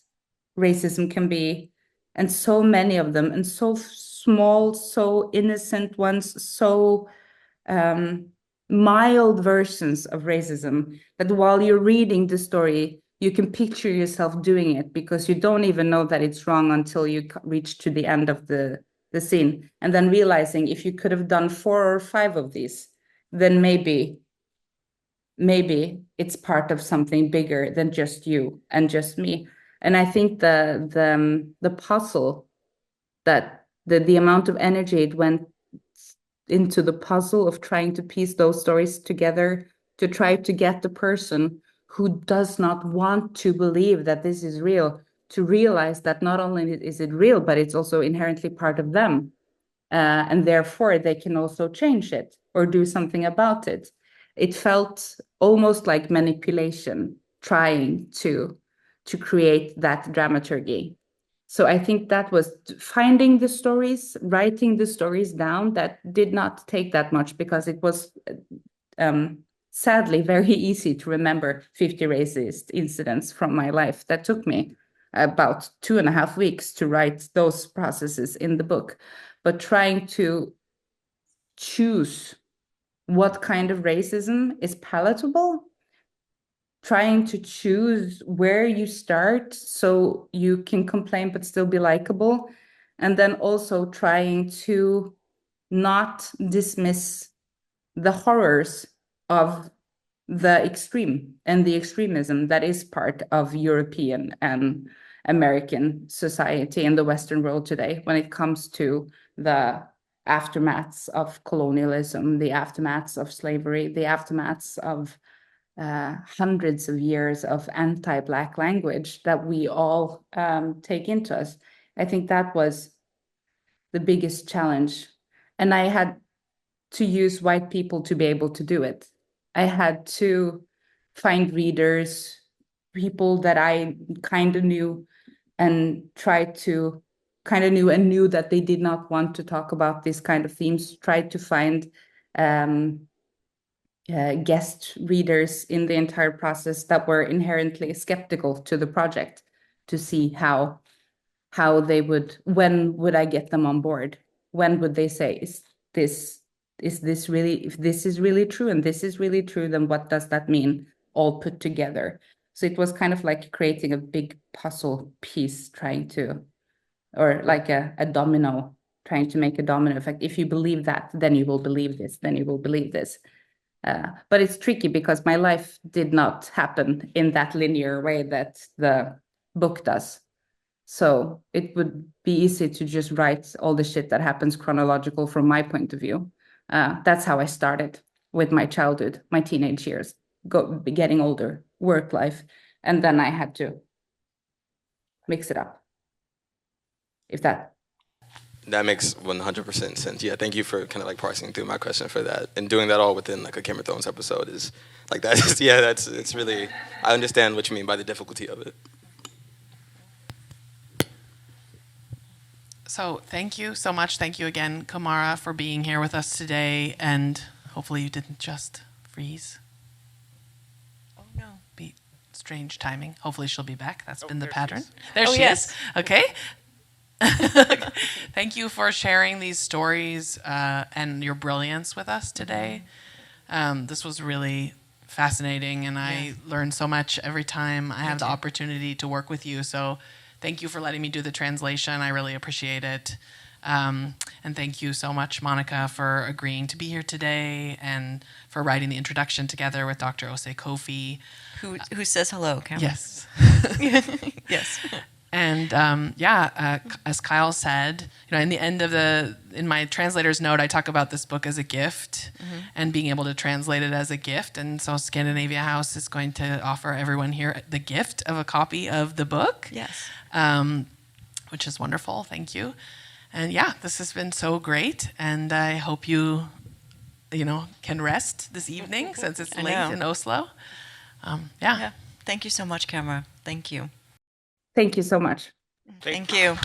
racism can be, and so many of them, and so small, so innocent ones, so mild versions of racism that while you're reading the story, you can picture yourself doing it because you don't even know that it's wrong until you reach to the end of the scene. And then realizing if you could have done 4 or 5 of these, then maybe it's part of something bigger than just you and just me. And I think the puzzle, that the amount of energy it went into the puzzle of trying to piece those stories together to try to get the person who does not want to believe that this is real to realize that not only is it real, but it's also inherently part of them. And therefore they can also change it or do something about it. It felt almost like manipulation, trying to create that dramaturgy. So I think that was finding the stories, writing the stories down. That did not take that much because it was sadly very easy to remember 50 racist incidents from my life. That took me about 2.5 weeks to write those processes in the book. But trying to choose what kind of racism is palatable, trying to choose where you start so you can complain but still be likable, and then also trying to not dismiss the horrors of the extreme and the extremism that is part of European and American society in the Western world today when it comes to the aftermaths of colonialism, the aftermaths of slavery, the aftermaths of hundreds of years of anti-Black language that we all take into us. I think that was the biggest challenge. And I had to use white people to be able to do it. I had to find readers, people that I kind of knew, and tried to kind of knew that they did not want to talk about these kind of themes, tried to find guest readers in the entire process that were inherently skeptical to the project to see how they would, when would I get them on board? When would they say, is this really, if this is really true and this is really true, then what does that mean all put together? So it was kind of like creating a big puzzle piece, trying to, or like a domino, trying to make a domino effect. If you believe that, then you will believe this, then you will believe this. But it's tricky because my life did not happen in that linear way that the book does. So it would be easy to just write all the shit that happens chronological from my point of view. That's how I started with my childhood, my teenage years, getting older, work life, and then I had to mix it up. If that makes 100% sense. Yeah, thank you for kind of like parsing through my question for that, and doing that all within like a Game of Thrones episode is like that. Yeah, it's really, I understand what you mean by the difficulty of it. So thank you so much. Thank you again, Camara, for being here with us today. And hopefully you didn't just freeze. Oh, no. Be strange timing. Hopefully she'll be back. That's been the pattern. There she is. Okay. Thank you for sharing these stories and your brilliance with us today. This was really fascinating, and I learn so much every time I have the opportunity to work with you. So thank you for letting me do the translation. I really appreciate it. And thank you so much, Monica, for agreeing to be here today and for writing the introduction together with Dr. Ose Kofi. Who says hello, Camara? Yes. Yes. And as Kyle said, in the end of in my translator's note, I talk about this book as a gift and being able to translate it as a gift. And so Scandinavia House is going to offer everyone here the gift of a copy of the book. Yes. Which is wonderful. Thank you. And this has been so great. And I hope you can rest this evening since it's late in Oslo. Thank you so much, Camara. Thank you. Thank you so much. Thank you.